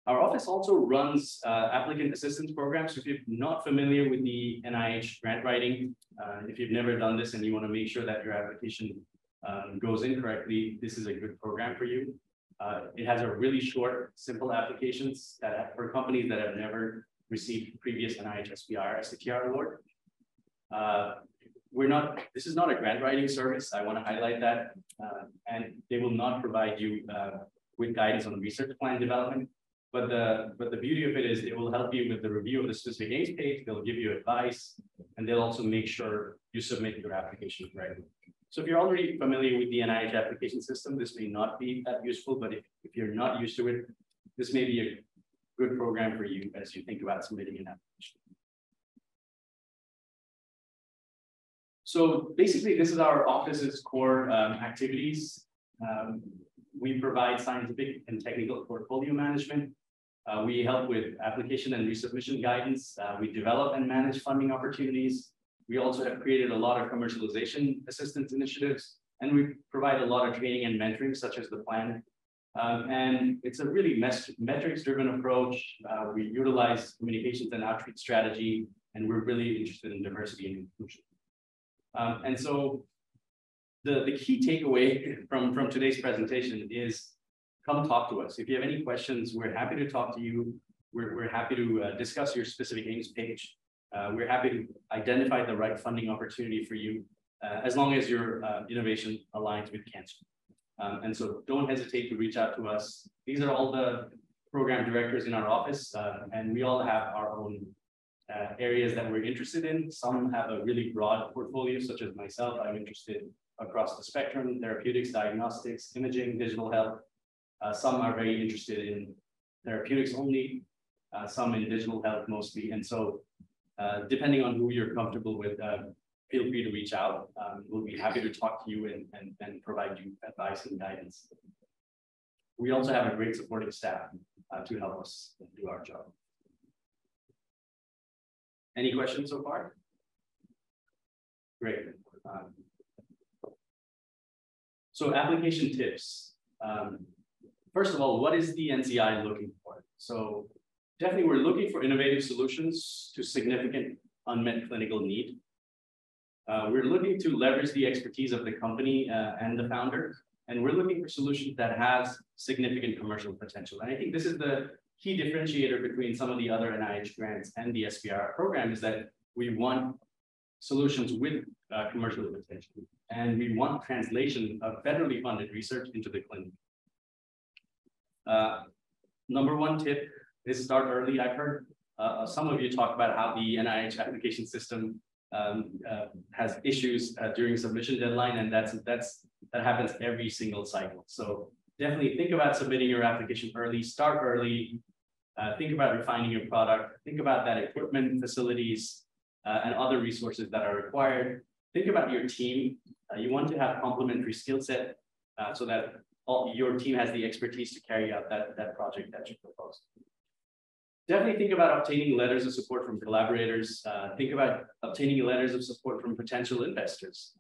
Our office also runs applicant assistance programs. So if you're not familiar with the NIH grant writing, if you've never done this and you want to make sure that your application goes in correctly, this is a good program for you. It has a really short, simple applications that for companies that have never received previous NIH SBIR STTR award. This is not a grant writing service. I want to highlight that. And they will not provide you with guidance on research plan development. But the beauty of it is it will help you with the review of the specific aims page. They'll give you advice, and they'll also make sure you submit your application correctly. So if you're already familiar with the NIH application system, this may not be that useful, but if you're not used to it, this may be a good program for you as you think about submitting an application. So basically, this is our office's core activities. We provide scientific and technical portfolio management. We help with application and resubmission guidance. We develop and manage funding opportunities. We also have created a lot of commercialization assistance initiatives, and we provide a lot of training and mentoring, such as the plan. And it's a really metrics-driven approach. We utilize communications and outreach strategy, and we're really interested in diversity and inclusion. And so the key takeaway from today's presentation is come talk to us. If you have any questions, we're happy to talk to you. We're happy to discuss your specific aims page. We're happy to identify the right funding opportunity for you, as long as your innovation aligns with cancer. And so don't hesitate to reach out to us. These are all the program directors in our office, and we all have our own areas that we're interested in. Some have a really broad portfolio, such as myself. I'm interested across the spectrum: therapeutics, diagnostics, imaging, digital health. Some are very interested in therapeutics only, some in digital health mostly. And so depending on who you're comfortable with, feel free to reach out. We'll be happy to talk to you and provide you advice and guidance. We also have a great supporting staff to help us do our job. Any questions so far? Great. So application tips. First of all, what is the NCI looking for? So definitely we're looking for innovative solutions to significant unmet clinical need. We're looking to leverage the expertise of the company and the founder, and we're looking for solutions that has significant commercial potential. And I think this is the key differentiator between some of the other NIH grants and the SBIR program, is that we want solutions with commercial potential, and we want translation of federally funded research into the clinic. Number one tip is start early. I've heard some of you talk about how the NIH application system has issues during submission deadline, and that happens every single cycle. So definitely think about submitting your application early, start early, think about refining your product, think about that equipment, facilities, and other resources that are required. Think about your team. You want to have complementary skill set so that your team has the expertise to carry out that project that you proposed. Definitely think about obtaining letters of support from collaborators. Think about obtaining letters of support from potential investors,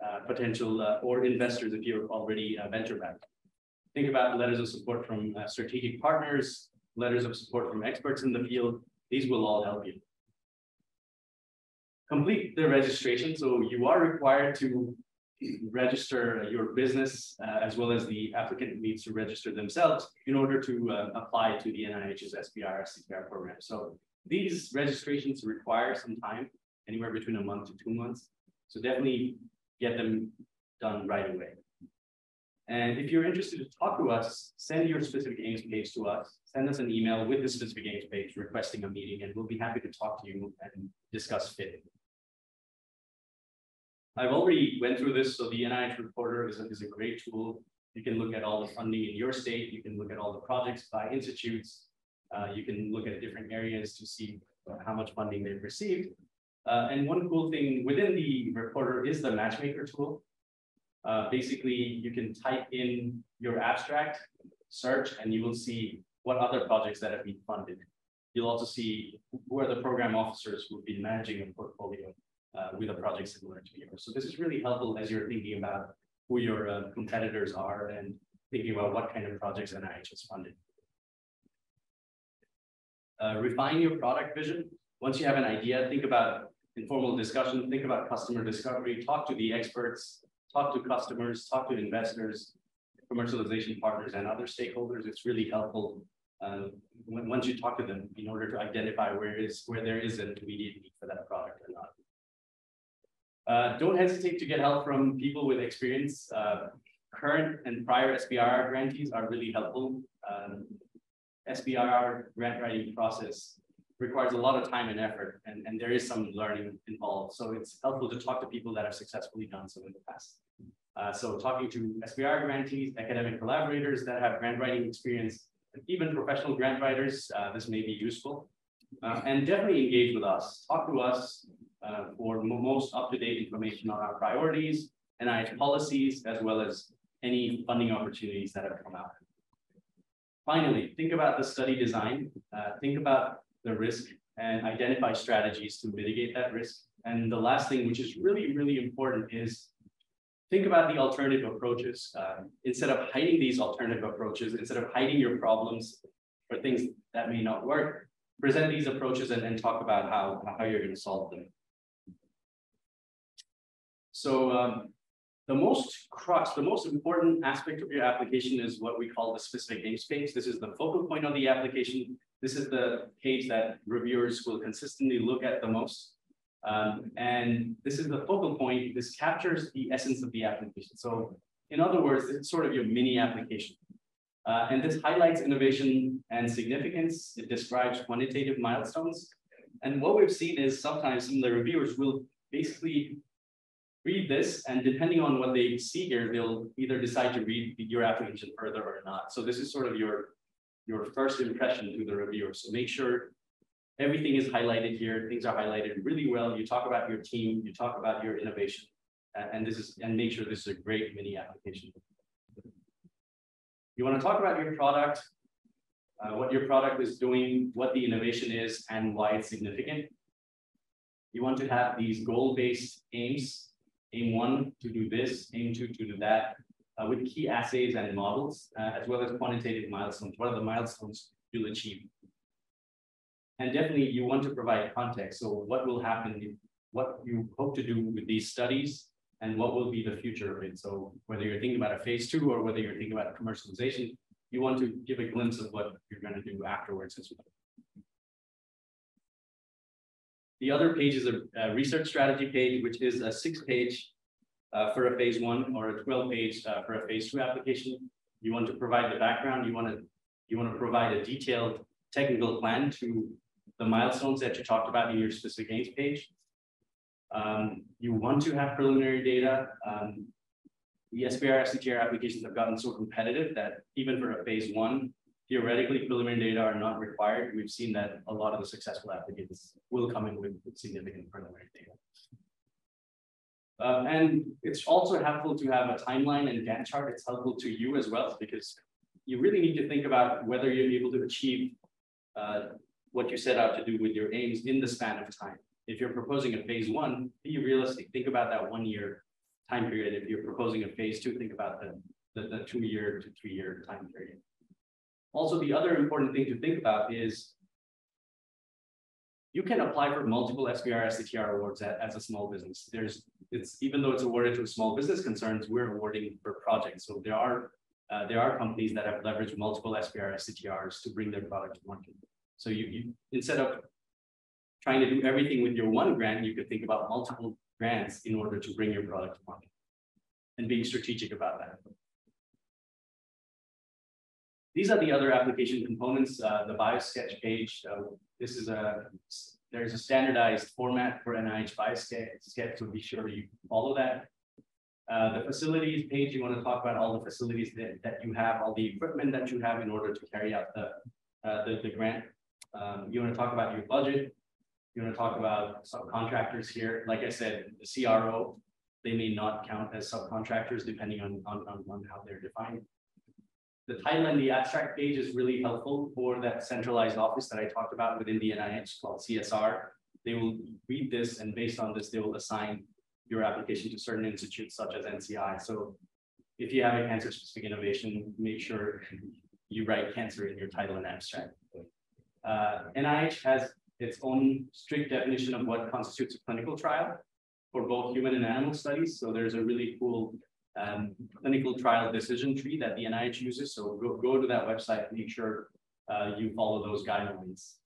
or investors if you're already venture-backed. Think about letters of support from strategic partners, letters of support from experts in the field. These will all help you. Complete the registration. So you are required to register your business as well as the applicant needs to register themselves in order to apply to the NIH's SBIR STTR program. So These registrations require some time, anywhere between a month to 2 months. So definitely get them done right away. And if you're interested to talk to us, send your specific aims page to us. Send us an email with the specific aims page requesting a meeting, and we'll be happy to talk to you and discuss fit. I've already went through this, so the NIH Reporter is a great tool. You can look at all the funding in your state. You can look at all the projects by institutes. You can look at different areas to see how much funding they've received. And one cool thing within the reporter is the matchmaker tool. Basically, you can type in your abstract, search, and you will see what other projects that have been funded. You'll also see who are the program officers who have been managing a portfolio with a project similar to yours. So this is really helpful as you're thinking about who your competitors are and thinking about what kind of projects NIH has funded. Refine your product vision. Once you have an idea, think about informal discussion, think about customer discovery, talk to the experts, talk to customers, talk to investors, commercialization partners, and other stakeholders. It's really helpful once you talk to them in order to identify where there is an immediate need for that product or not. Don't hesitate to get help from people with experience. Current and prior SBIR grantees are really helpful. SBIR grant writing process requires a lot of time and effort, and there is some learning involved. So it's helpful to talk to people that have successfully done so in the past. So talking to SBIR grantees, academic collaborators that have grant writing experience, and even professional grant writers, this may be useful. And definitely engage with us. Talk to us for most up-to-date information on our priorities, NIH policies, as well as any funding opportunities that have come out. Finally, think about the study design, think about the risk and identify strategies to mitigate that risk. And the last thing, which is really, really important, is think about the alternative approaches. Instead of hiding these alternative approaches, instead of hiding your problems or things that may not work, present these approaches and talk about how you're going to solve them. So the most important aspect of your application is what we call the specific aims page. This is the focal point of the application. This is the page that reviewers will consistently look at the most. And this is the focal point. This captures the essence of the application. So in other words, it's sort of your mini application. And this highlights innovation and significance. It describes quantitative milestones. And what we've seen is sometimes some of the reviewers will basically read this, and depending on what they see here, they'll either decide to read your application further or not. So this is sort of your first impression to the reviewer. So make sure everything is highlighted here. Things are highlighted really well. You talk about your team, you talk about your innovation, and make sure this is a great mini application. You want to talk about your product, what your product is doing, what the innovation is, and why it's significant. You want to have these goal-based aims. Aim 1 to do this, aim 2 to do that, with key assays and models, as well as quantitative milestones. What are the milestones you'll achieve? And definitely you want to provide context. So what will happen, what you hope to do with these studies, and what will be the future of it. So whether you're thinking about a phase 2 or whether you're thinking about commercialization, you want to give a glimpse of what you're going to do afterwards as well. The other page is a research strategy page, which is a 6-page for a phase 1 or a 12-page for a phase 2 application. You want to provide the background. You want to provide a detailed technical plan to the milestones that you talked about in your specific aims page. You want to have preliminary data. The SBIR STTR applications have gotten so competitive that even for a phase 1, theoretically, preliminary data are not required. We've seen that a lot of the successful applicants will come in with significant preliminary data. And it's also helpful to have a timeline and Gantt chart. It's helpful to you as well, because you really need to think about whether you're able to achieve what you set out to do with your aims in the span of time. If you're proposing a phase 1, be realistic. Think about that 1-year time period. If you're proposing a phase 2, think about the 2-year to 3-year time period. Also, the other important thing to think about is you can apply for multiple SBIR STTR awards as a small business. Even though it's awarded to small business concerns, we're awarding per project. So there are companies that have leveraged multiple SBIR STTRs to bring their product to market. So you instead of trying to do everything with your one grant, you could think about multiple grants in order to bring your product to market and being strategic about that. These are the other application components, the BioSketch page. There's a standardized format for NIH BioSketch, so be sure you follow that. The facilities page, you want to talk about all the facilities that you have, all the equipment that you have in order to carry out the grant. You want to talk about your budget. You want to talk about subcontractors here. Like I said, the CRO, they may not count as subcontractors depending on how they're defined. The title and the abstract page is really helpful for that centralized office that I talked about within the NIH called CSR. They will read this, and based on this, they will assign your application to certain institutes such as NCI. So if you have a cancer-specific innovation, make sure you write cancer in your title and abstract. NIH has its own strict definition of what constitutes a clinical trial for both human and animal studies. So there's a really cool clinical trial decision tree that the NIH uses. So go to that website, make sure you follow those guidelines.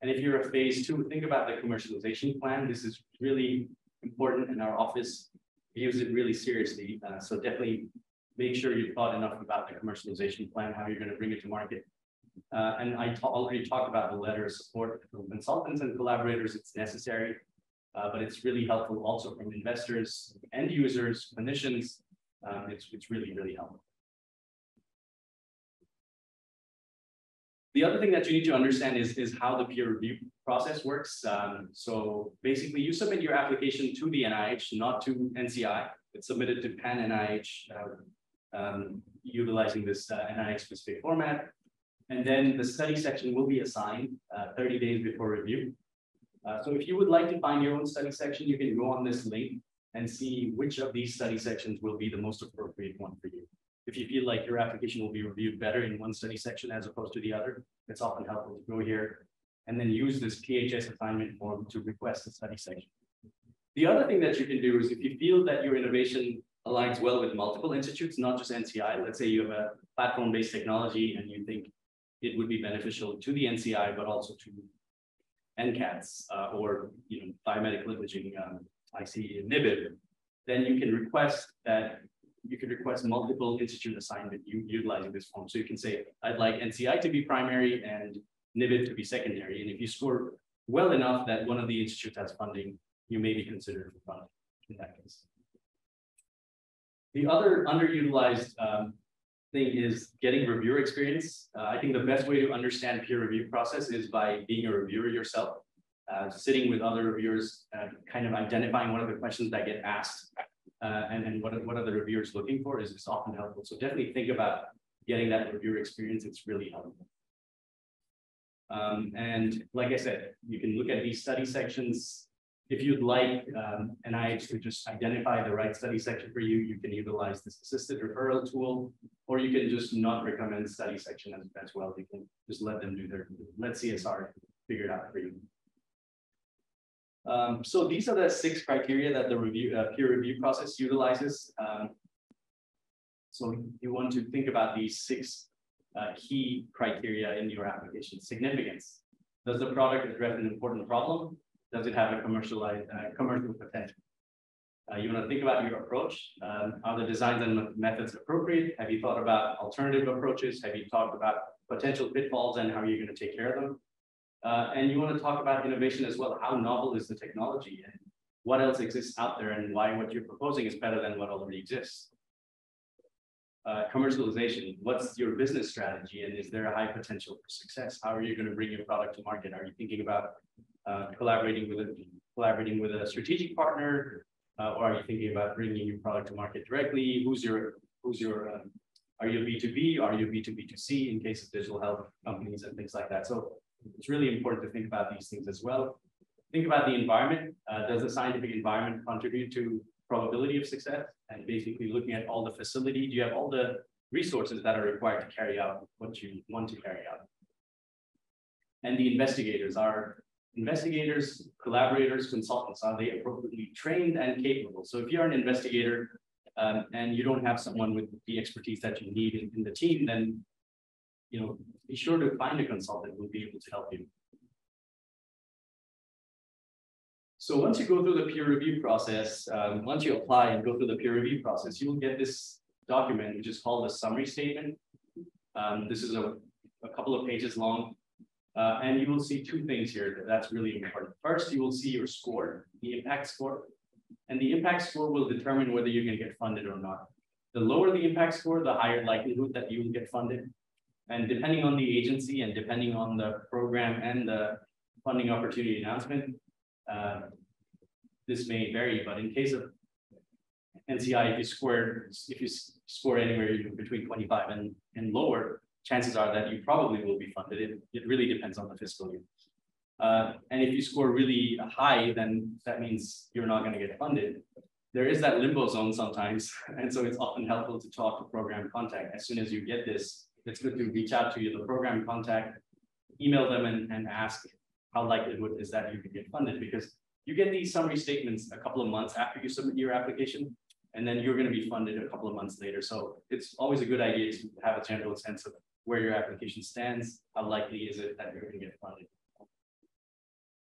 And if you're a phase 2, think about the commercialization plan. This is really important, and our office views it really seriously. So definitely make sure you've thought enough about the commercialization plan, how you're going to bring it to market. And I already talked about the letter of support from consultants and collaborators. It's necessary, but it's really helpful also from investors, end users, clinicians. It's really, really helpful. The other thing that you need to understand is how the peer review process works. So basically, you submit your application to the NIH, not to NCI. It's submitted to Pan NIH, utilizing this NIH-specific format. And then the study section will be assigned 30 days before review. So if you would like to find your own study section, you can go on this link and see which of these study sections will be the most appropriate one for you. If you feel like your application will be reviewed better in one study section as opposed to the other, it's often helpful to go here and then use this PHS assignment form to request a study section. The other thing that you can do is if you feel that your innovation aligns well with multiple institutes, not just NCI, let's say you have a platform-based technology and you think it would be beneficial to the NCI, but also to NCATS or biomedical imaging, IC NIBID, then you can request multiple institute assignment utilizing this form. So you can say, I'd like NCI to be primary and NIBID to be secondary. And if you score well enough that one of the institutes has funding, you may be considered for funding in that case. The other underutilized thing is getting reviewer experience. I think the best way to understand peer review process is by being a reviewer yourself. Sitting with other reviewers, kind of identifying what are the questions that get asked and what are the reviewers looking for is often helpful. So definitely think about getting that reviewer experience. It's really helpful. And like I said, you can look at these study sections. If you'd like NIH to just identify the right study section for you, you can utilize this assisted referral tool, or you can just not recommend study section as well. You can just let them do let CSR figure it out for you. So these are the 6 criteria that the peer review process utilizes. So you want to think about these 6 key criteria in your application. Significance. Does the product address an important problem? Does it have a commercial potential? You want to think about your approach. Are the designs and methods appropriate? Have you thought about alternative approaches? Have you talked about potential pitfalls and how you're going to take care of them? And you want to talk about innovation as well. How novel is the technology and what else exists out there and why what you're proposing is better than what already exists? Commercialization. What's your business strategy and is there a high potential for success? How are you going to bring your product to market? Are you thinking about collaborating with a strategic partner, or are you thinking about bringing your product to market directly? Are you B2B? Are you B2B2C in case of digital health companies and things like that? So it's really important to think about these things as well. Think about the environment. Does the scientific environment contribute to probability of success? And basically looking at all the facility, do you have all the resources that are required to carry out what you want to carry out? And the investigators are investigators, collaborators, consultants, are they appropriately trained and capable? So if you're an investigator and you don't have someone with the expertise that you need in the team, then be sure to find a consultant who will be able to help you. So once you go through the peer review process, once you apply and go through the peer review process, you will get this document, which is called a summary statement. This is a couple of pages long. And you will see two things here that's really important. First, you will see your score, the impact score. And the impact score will determine whether you're going to get funded or not. The lower the impact score, the higher likelihood that you will get funded. And depending on the agency and depending on the program and the funding opportunity announcement, this may vary. But in case of NCI, if you score anywhere between 25 and lower, chances are that you probably will be funded. It really depends on the fiscal year. And if you score really high, then that means you're not going to get funded. There is that limbo zone sometimes. And so it's often helpful to talk to program contact. As soon as you get this, it's good to reach out to the program contact, email them and ask how likelihood is that you can get funded, because you get these summary statements a couple of months after you submit your application, and then you're going to be funded a couple of months later. So it's always a good idea to have a general sense of where your application stands, how likely is it that you're going to get funded.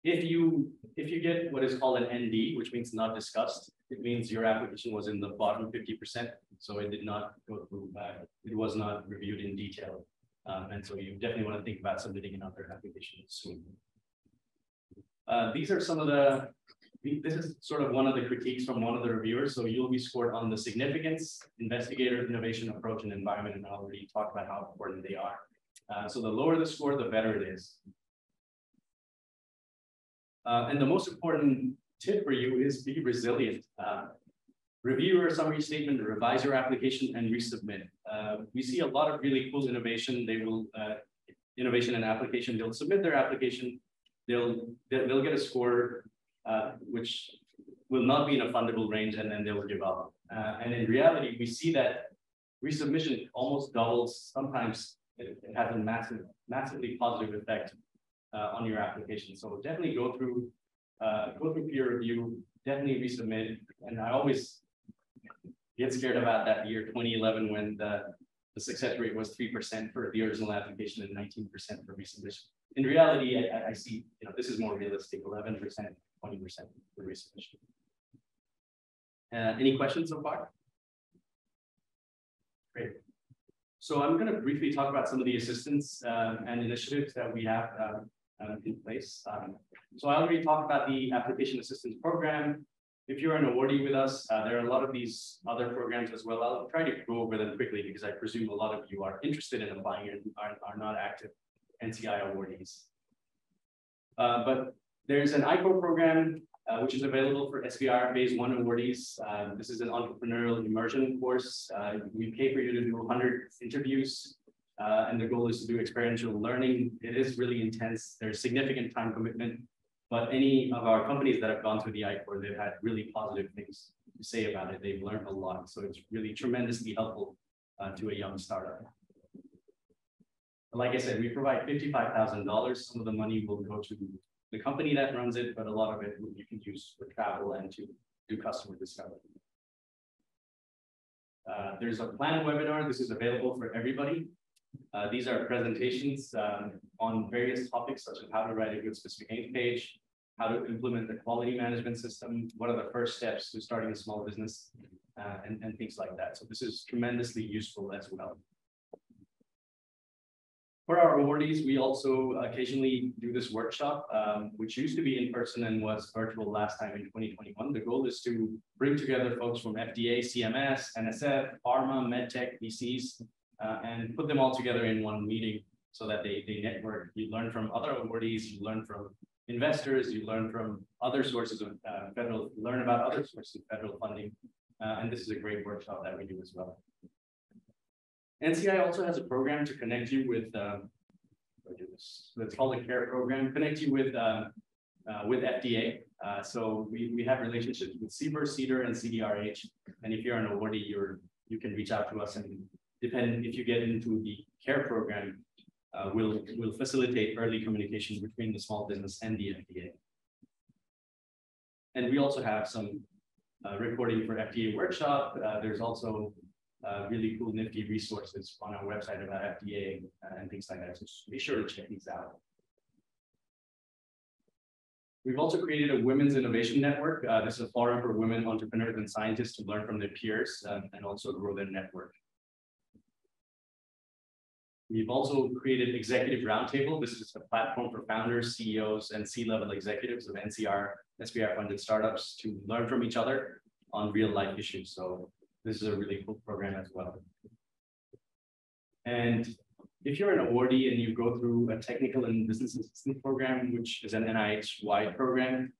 If you get what is called an ND, which means not discussed, it means your application was in the bottom 50%, so it did not go through, it was not reviewed in detail. And so you definitely want to think about submitting another application soon. These are some of this is sort of one of the critiques from one of the reviewers. So you'll be scored on the significance, investigator, innovation, approach, and environment. And I already talked about how important they are. So the lower the score, the better it is. And the most important tip for you is be resilient. Review your summary statement, revise your application, and resubmit. We see a lot of really cool innovation. They will innovation and application. They'll submit their application. They'll get a score which will not be in a fundable range, and then they will give up. And in reality, we see that resubmission almost doubles. Sometimes it has a massively positive effect on your application. So definitely go through peer review, definitely resubmit. And I always get scared about that year 2011 when the success rate was 3% for the original application and 19% for resubmission. In reality, I see, this is more realistic, 11%, 20% for resubmission. Any questions so far? Great. So I'm going to briefly talk about some of the assistance and initiatives that we have in place. So I already talked about the application assistance program. If you're an awardee with us, there are a lot of these other programs as well. I'll try to go over them quickly because I presume a lot of you are interested in applying and are not active NCI awardees. But there's an ICO program, which is available for SBIR Phase 1 awardees. This is an entrepreneurial immersion course. We pay for you to do 100 interviews, and the goal is to do experiential learning. It is really intense. There's significant time commitment, but any of our companies that have gone through the ICO, they've had really positive things to say about it. They've learned a lot. So it's really tremendously helpful to a young startup. Like I said, we provide $55,000. Some of the money will go to the company that runs it, but a lot of it you can use for travel and to do customer discovery. There's a planned webinar. This is available for everybody. These are presentations on various topics, such as how to write a good specification page, how to implement the quality management system, what are the first steps to starting a small business, and things like that. So this is tremendously useful as well. For our awardees, we also occasionally do this workshop, which used to be in person and was virtual last time in 2021. The goal is to bring together folks from FDA, CMS, NSF, pharma, medtech, VCs, and put them all together in one meeting so that they network. You learn from other awardees, you learn from investors, you learn from other sources of learn about other sources of federal funding. And this is a great workshop that we do as well. NCI also has a program to connect you with, it's called a CARE program, connect you with FDA. So we have relationships with SBIR, CEDAR, and CDRH. And if you're an awardee, you can reach out to us, and depending if you get into the CARE program, we'll facilitate early communication between the small business and the FDA. And we also have some reporting for FDA workshop. There's also really cool nifty resources on our website about FDA and things like that. So be sure to check these out. We've also created a women's innovation network. This is a forum for women entrepreneurs and scientists to learn from their peers and also grow their network. We've also created Executive Roundtable. This is a platform for founders, CEOs, and C-level executives of NCR SBIR funded startups to learn from each other on real life issues. So this is a really cool program as well. And if you're an awardee and you go through a technical and business assistant program, which is an NIH-wide program,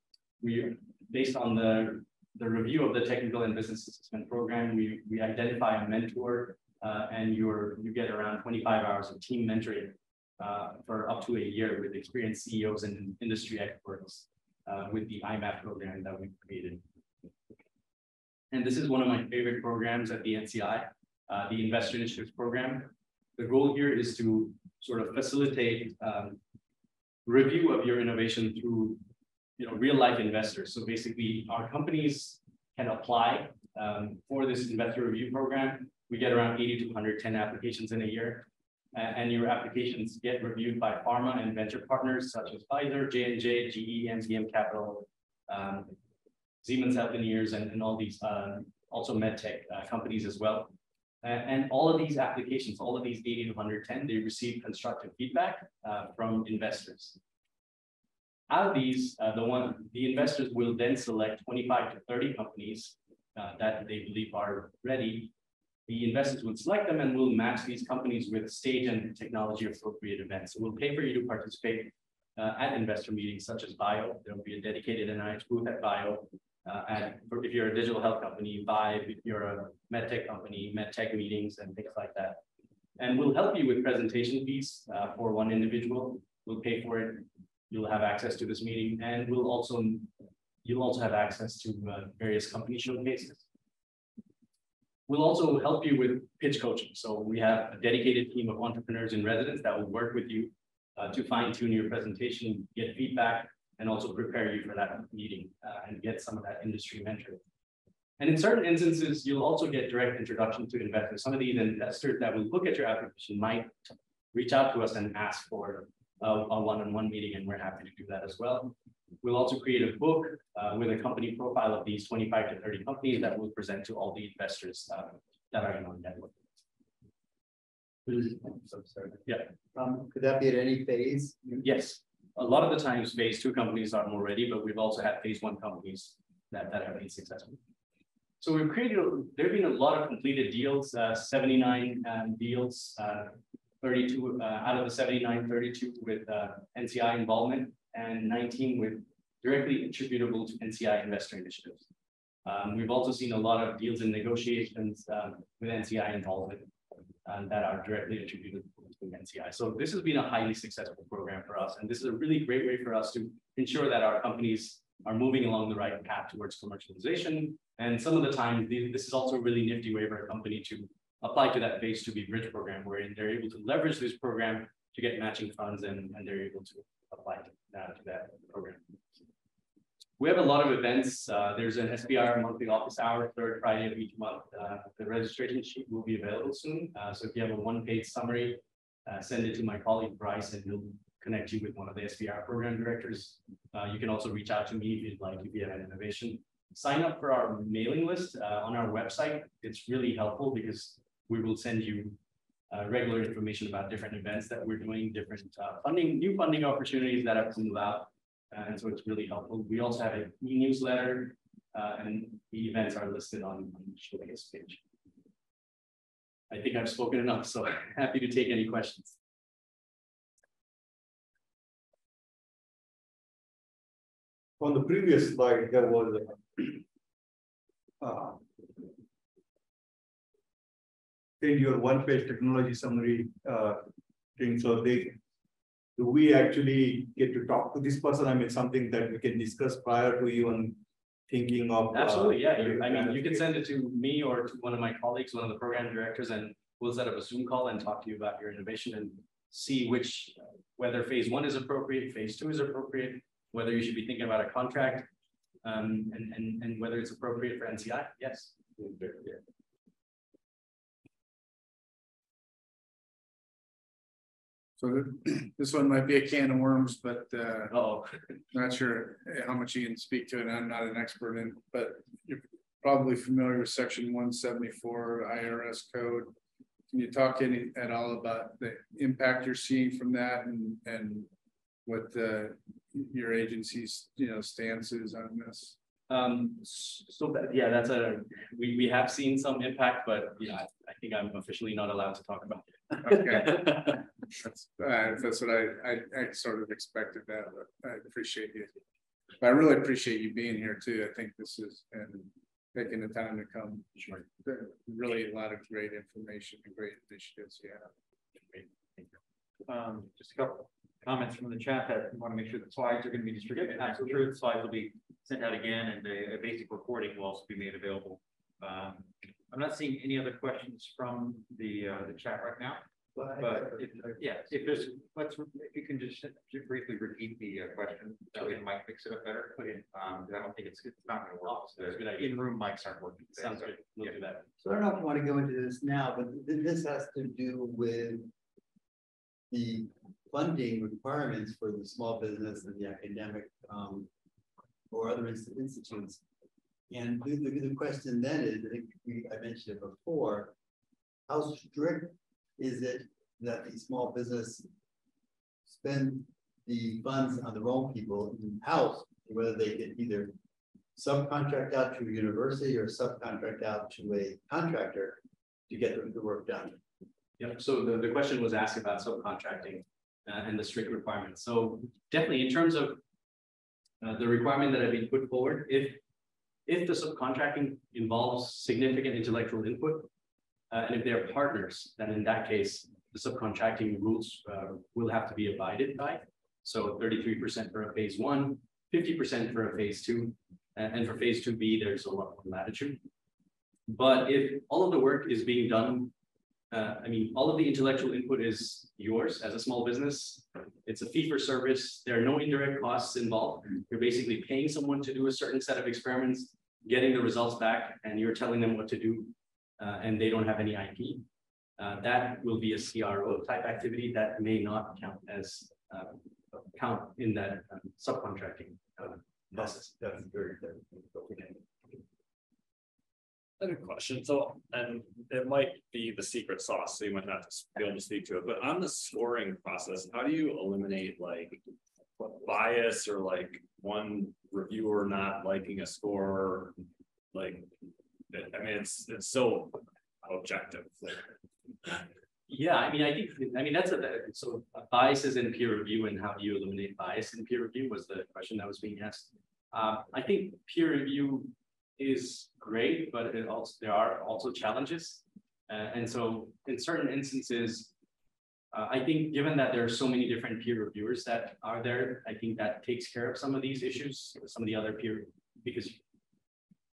based on the review of the technical and business assessment program, we identify a mentor and you get around 25 hours of team mentoring for up to a year with experienced CEOs and industry experts with the IMAP program that we created. And this is one of my favorite programs at the NCI, the Investor Initiatives Program. The goal here is to sort of facilitate review of your innovation through real life investors. So basically our companies can apply for this investor review program. We get around 80 to 110 applications in a year. And your applications get reviewed by pharma and venture partners such as Pfizer, J&J, GE, MGM Capital, Siemens Healthineers, and all these also medtech companies as well. And all of these applications, all of these 80 to 110, they receive constructive feedback from investors. Out of these, the investors will then select 25 to 30 companies that they believe are ready. The investors will select them and will match these companies with stage and technology appropriate events. So we'll pay for you to participate at investor meetings such as BIO. There will be a dedicated NIH booth at BIO. If you're a digital health company, Vibe, if you're a medtech company, medtech meetings and things like that. And we'll help you with presentation fees for one individual. We'll pay for it. You'll have access to this meeting, and you'll also have access to various company showcases. We'll also help you with pitch coaching. So we have a dedicated team of entrepreneurs in residence that will work with you to fine tune your presentation, get feedback, and also prepare you for that meeting and get some of that industry mentoring. And in certain instances, you'll also get direct introduction to investors. Some of these investors that will look at your application might reach out to us and ask for a one-on-one meeting, and we're happy to do that as well. We'll also create a book with a company profile of these 25 to 30 companies that we'll present to all the investors that are in our network. Yeah. Could that be at any phase? Yes. A lot of the times, phase 2 companies are more ready, but we've also had phase 1 companies that have been successful. So we've there have been a lot of completed deals, 79 deals, 32 out of the 79, 32 with NCI involvement, and 19 with directly attributable to NCI investor initiatives. We've also seen a lot of deals in negotiations with NCI involvement that are directly attributed to NCI. So this has been a highly successful program for us, and this is a really great way for us to ensure that our companies are moving along the right path towards commercialization. And some of the time, this is also a really nifty way for a company to apply to that phase 2B bridge program, wherein they're able to leverage this program to get matching funds, and they're able to apply to that program. We have a lot of events. There's an SBIR monthly office hour, 3rd Friday of each month. The registration sheet will be available soon. So if you have a one-page summary, send it to my colleague Bryce, and he'll connect you with one of the SBIR program directors. You can also reach out to me if you'd like, if you have an innovation. Sign up for our mailing list on our website. It's really helpful because we will send you regular information about different events that we're doing, different new funding opportunities that have come about. And so it's really helpful. We also have an e-newsletter, and the events are listed on the showcase page. I think I've spoken enough, so happy to take any questions. On the previous slide, there was in your one-page technology summary thing. So do we actually get to talk to this person? I mean, something that we can discuss prior to even thinking of. Absolutely, yeah. I mean, you can send it to me or to one of my colleagues, one of the program directors, and we'll set up a Zoom call and talk to you about your innovation and see whether phase 1 is appropriate, phase 2 is appropriate, whether you should be thinking about a contract, and whether it's appropriate for NCI. Yes. So this one might be a can of worms, but Oh, not sure how much you can speak to it. I'm not an expert in, but you're probably familiar with section 174 IRS code. Can you talk at all about the impact you're seeing from that and what your agency's stance is on this? Yeah, we have seen some impact, but yeah, I think I'm officially not allowed to talk about it. Okay. That's what I sort of expected that, but I appreciate you. I really appreciate you being here too. I think this is and taking the time to come. Sure. Really a lot of great information and great initiatives. Yeah. Just a couple comments from the chat that we want to make sure the slides are going to be distributed. Absolutely, the slides will be sent out again, and a basic recording will also be made available. I'm not seeing any other questions from the chat right now. But if you can just briefly repeat the question, so it might fix it up better. I don't think it's not going to work. So in-room mics aren't working. Sounds good. We'll do that. So I don't know if you want to go into this now, but this has to do with the funding requirements for the small business and the academic or other institutes. And the question then is, I think I mentioned it before, how strict is it that the small business spend the funds on their own people in-house, whether they can either subcontract out to a university or subcontract out to a contractor to get the work done? Yep. So the question was asked about subcontracting and the strict requirements. So definitely in terms of the requirement that have been put forward, if the subcontracting involves significant intellectual input, and if they're partners, then in that case, the subcontracting rules will have to be abided by. So 33% for a phase 1, 50% for a phase 2, and for phase 2B, there's a lot more latitude. But if all of the work is being done, all of the intellectual input is yours as a small business. It's a fee for service. There are no indirect costs involved. You're basically paying someone to do a certain set of experiments, getting the results back, and you're telling them what to do, and they don't have any IP. That will be a CRO type activity that may not count as in that subcontracting process. That's very good. I have a question. So, and it might be the secret sauce, so you might not be able to speak to it, but on the scoring process, how do you eliminate like bias or like one reviewer not liking a score? Like, I mean, it's so objective. Yeah, I think that's so biases in peer review and how do you eliminate bias in peer review was the question that was being asked. I think peer review is great, but there are also challenges. And so in certain instances, I think given that there are so many different peer reviewers that are there, I think that takes care of some of these issues, some of the other peer, because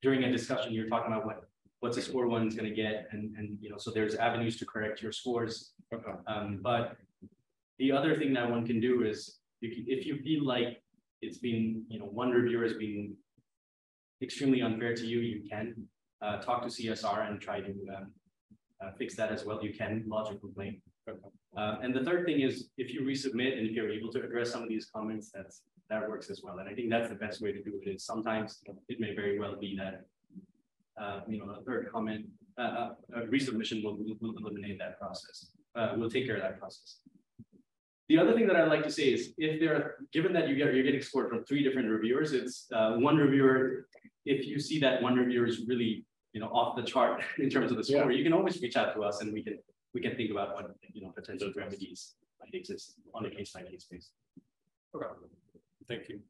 during a discussion, you're talking about what's a score one's going to get. And so there's avenues to correct your scores. But the other thing that one can do is if you feel like it's been, one reviewer has been extremely unfair to you, you can talk to CSR and try to fix that as well. You can lodge a complaint. And the third thing is if you resubmit and if you're able to address some of these comments, that works as well. And I think that's the best way to do it. Is sometimes it may very well be that a third comment, a resubmission will eliminate that process. We'll take care of that process. The other thing that I'd like to say is given that you're getting scored from 3 different reviewers, it's one reviewer. If you see that one reviewer is really off the chart in terms of the score, you can always reach out to us and we can think about what potential remedies might exist on a case-by-case basis. Okay. Thank you.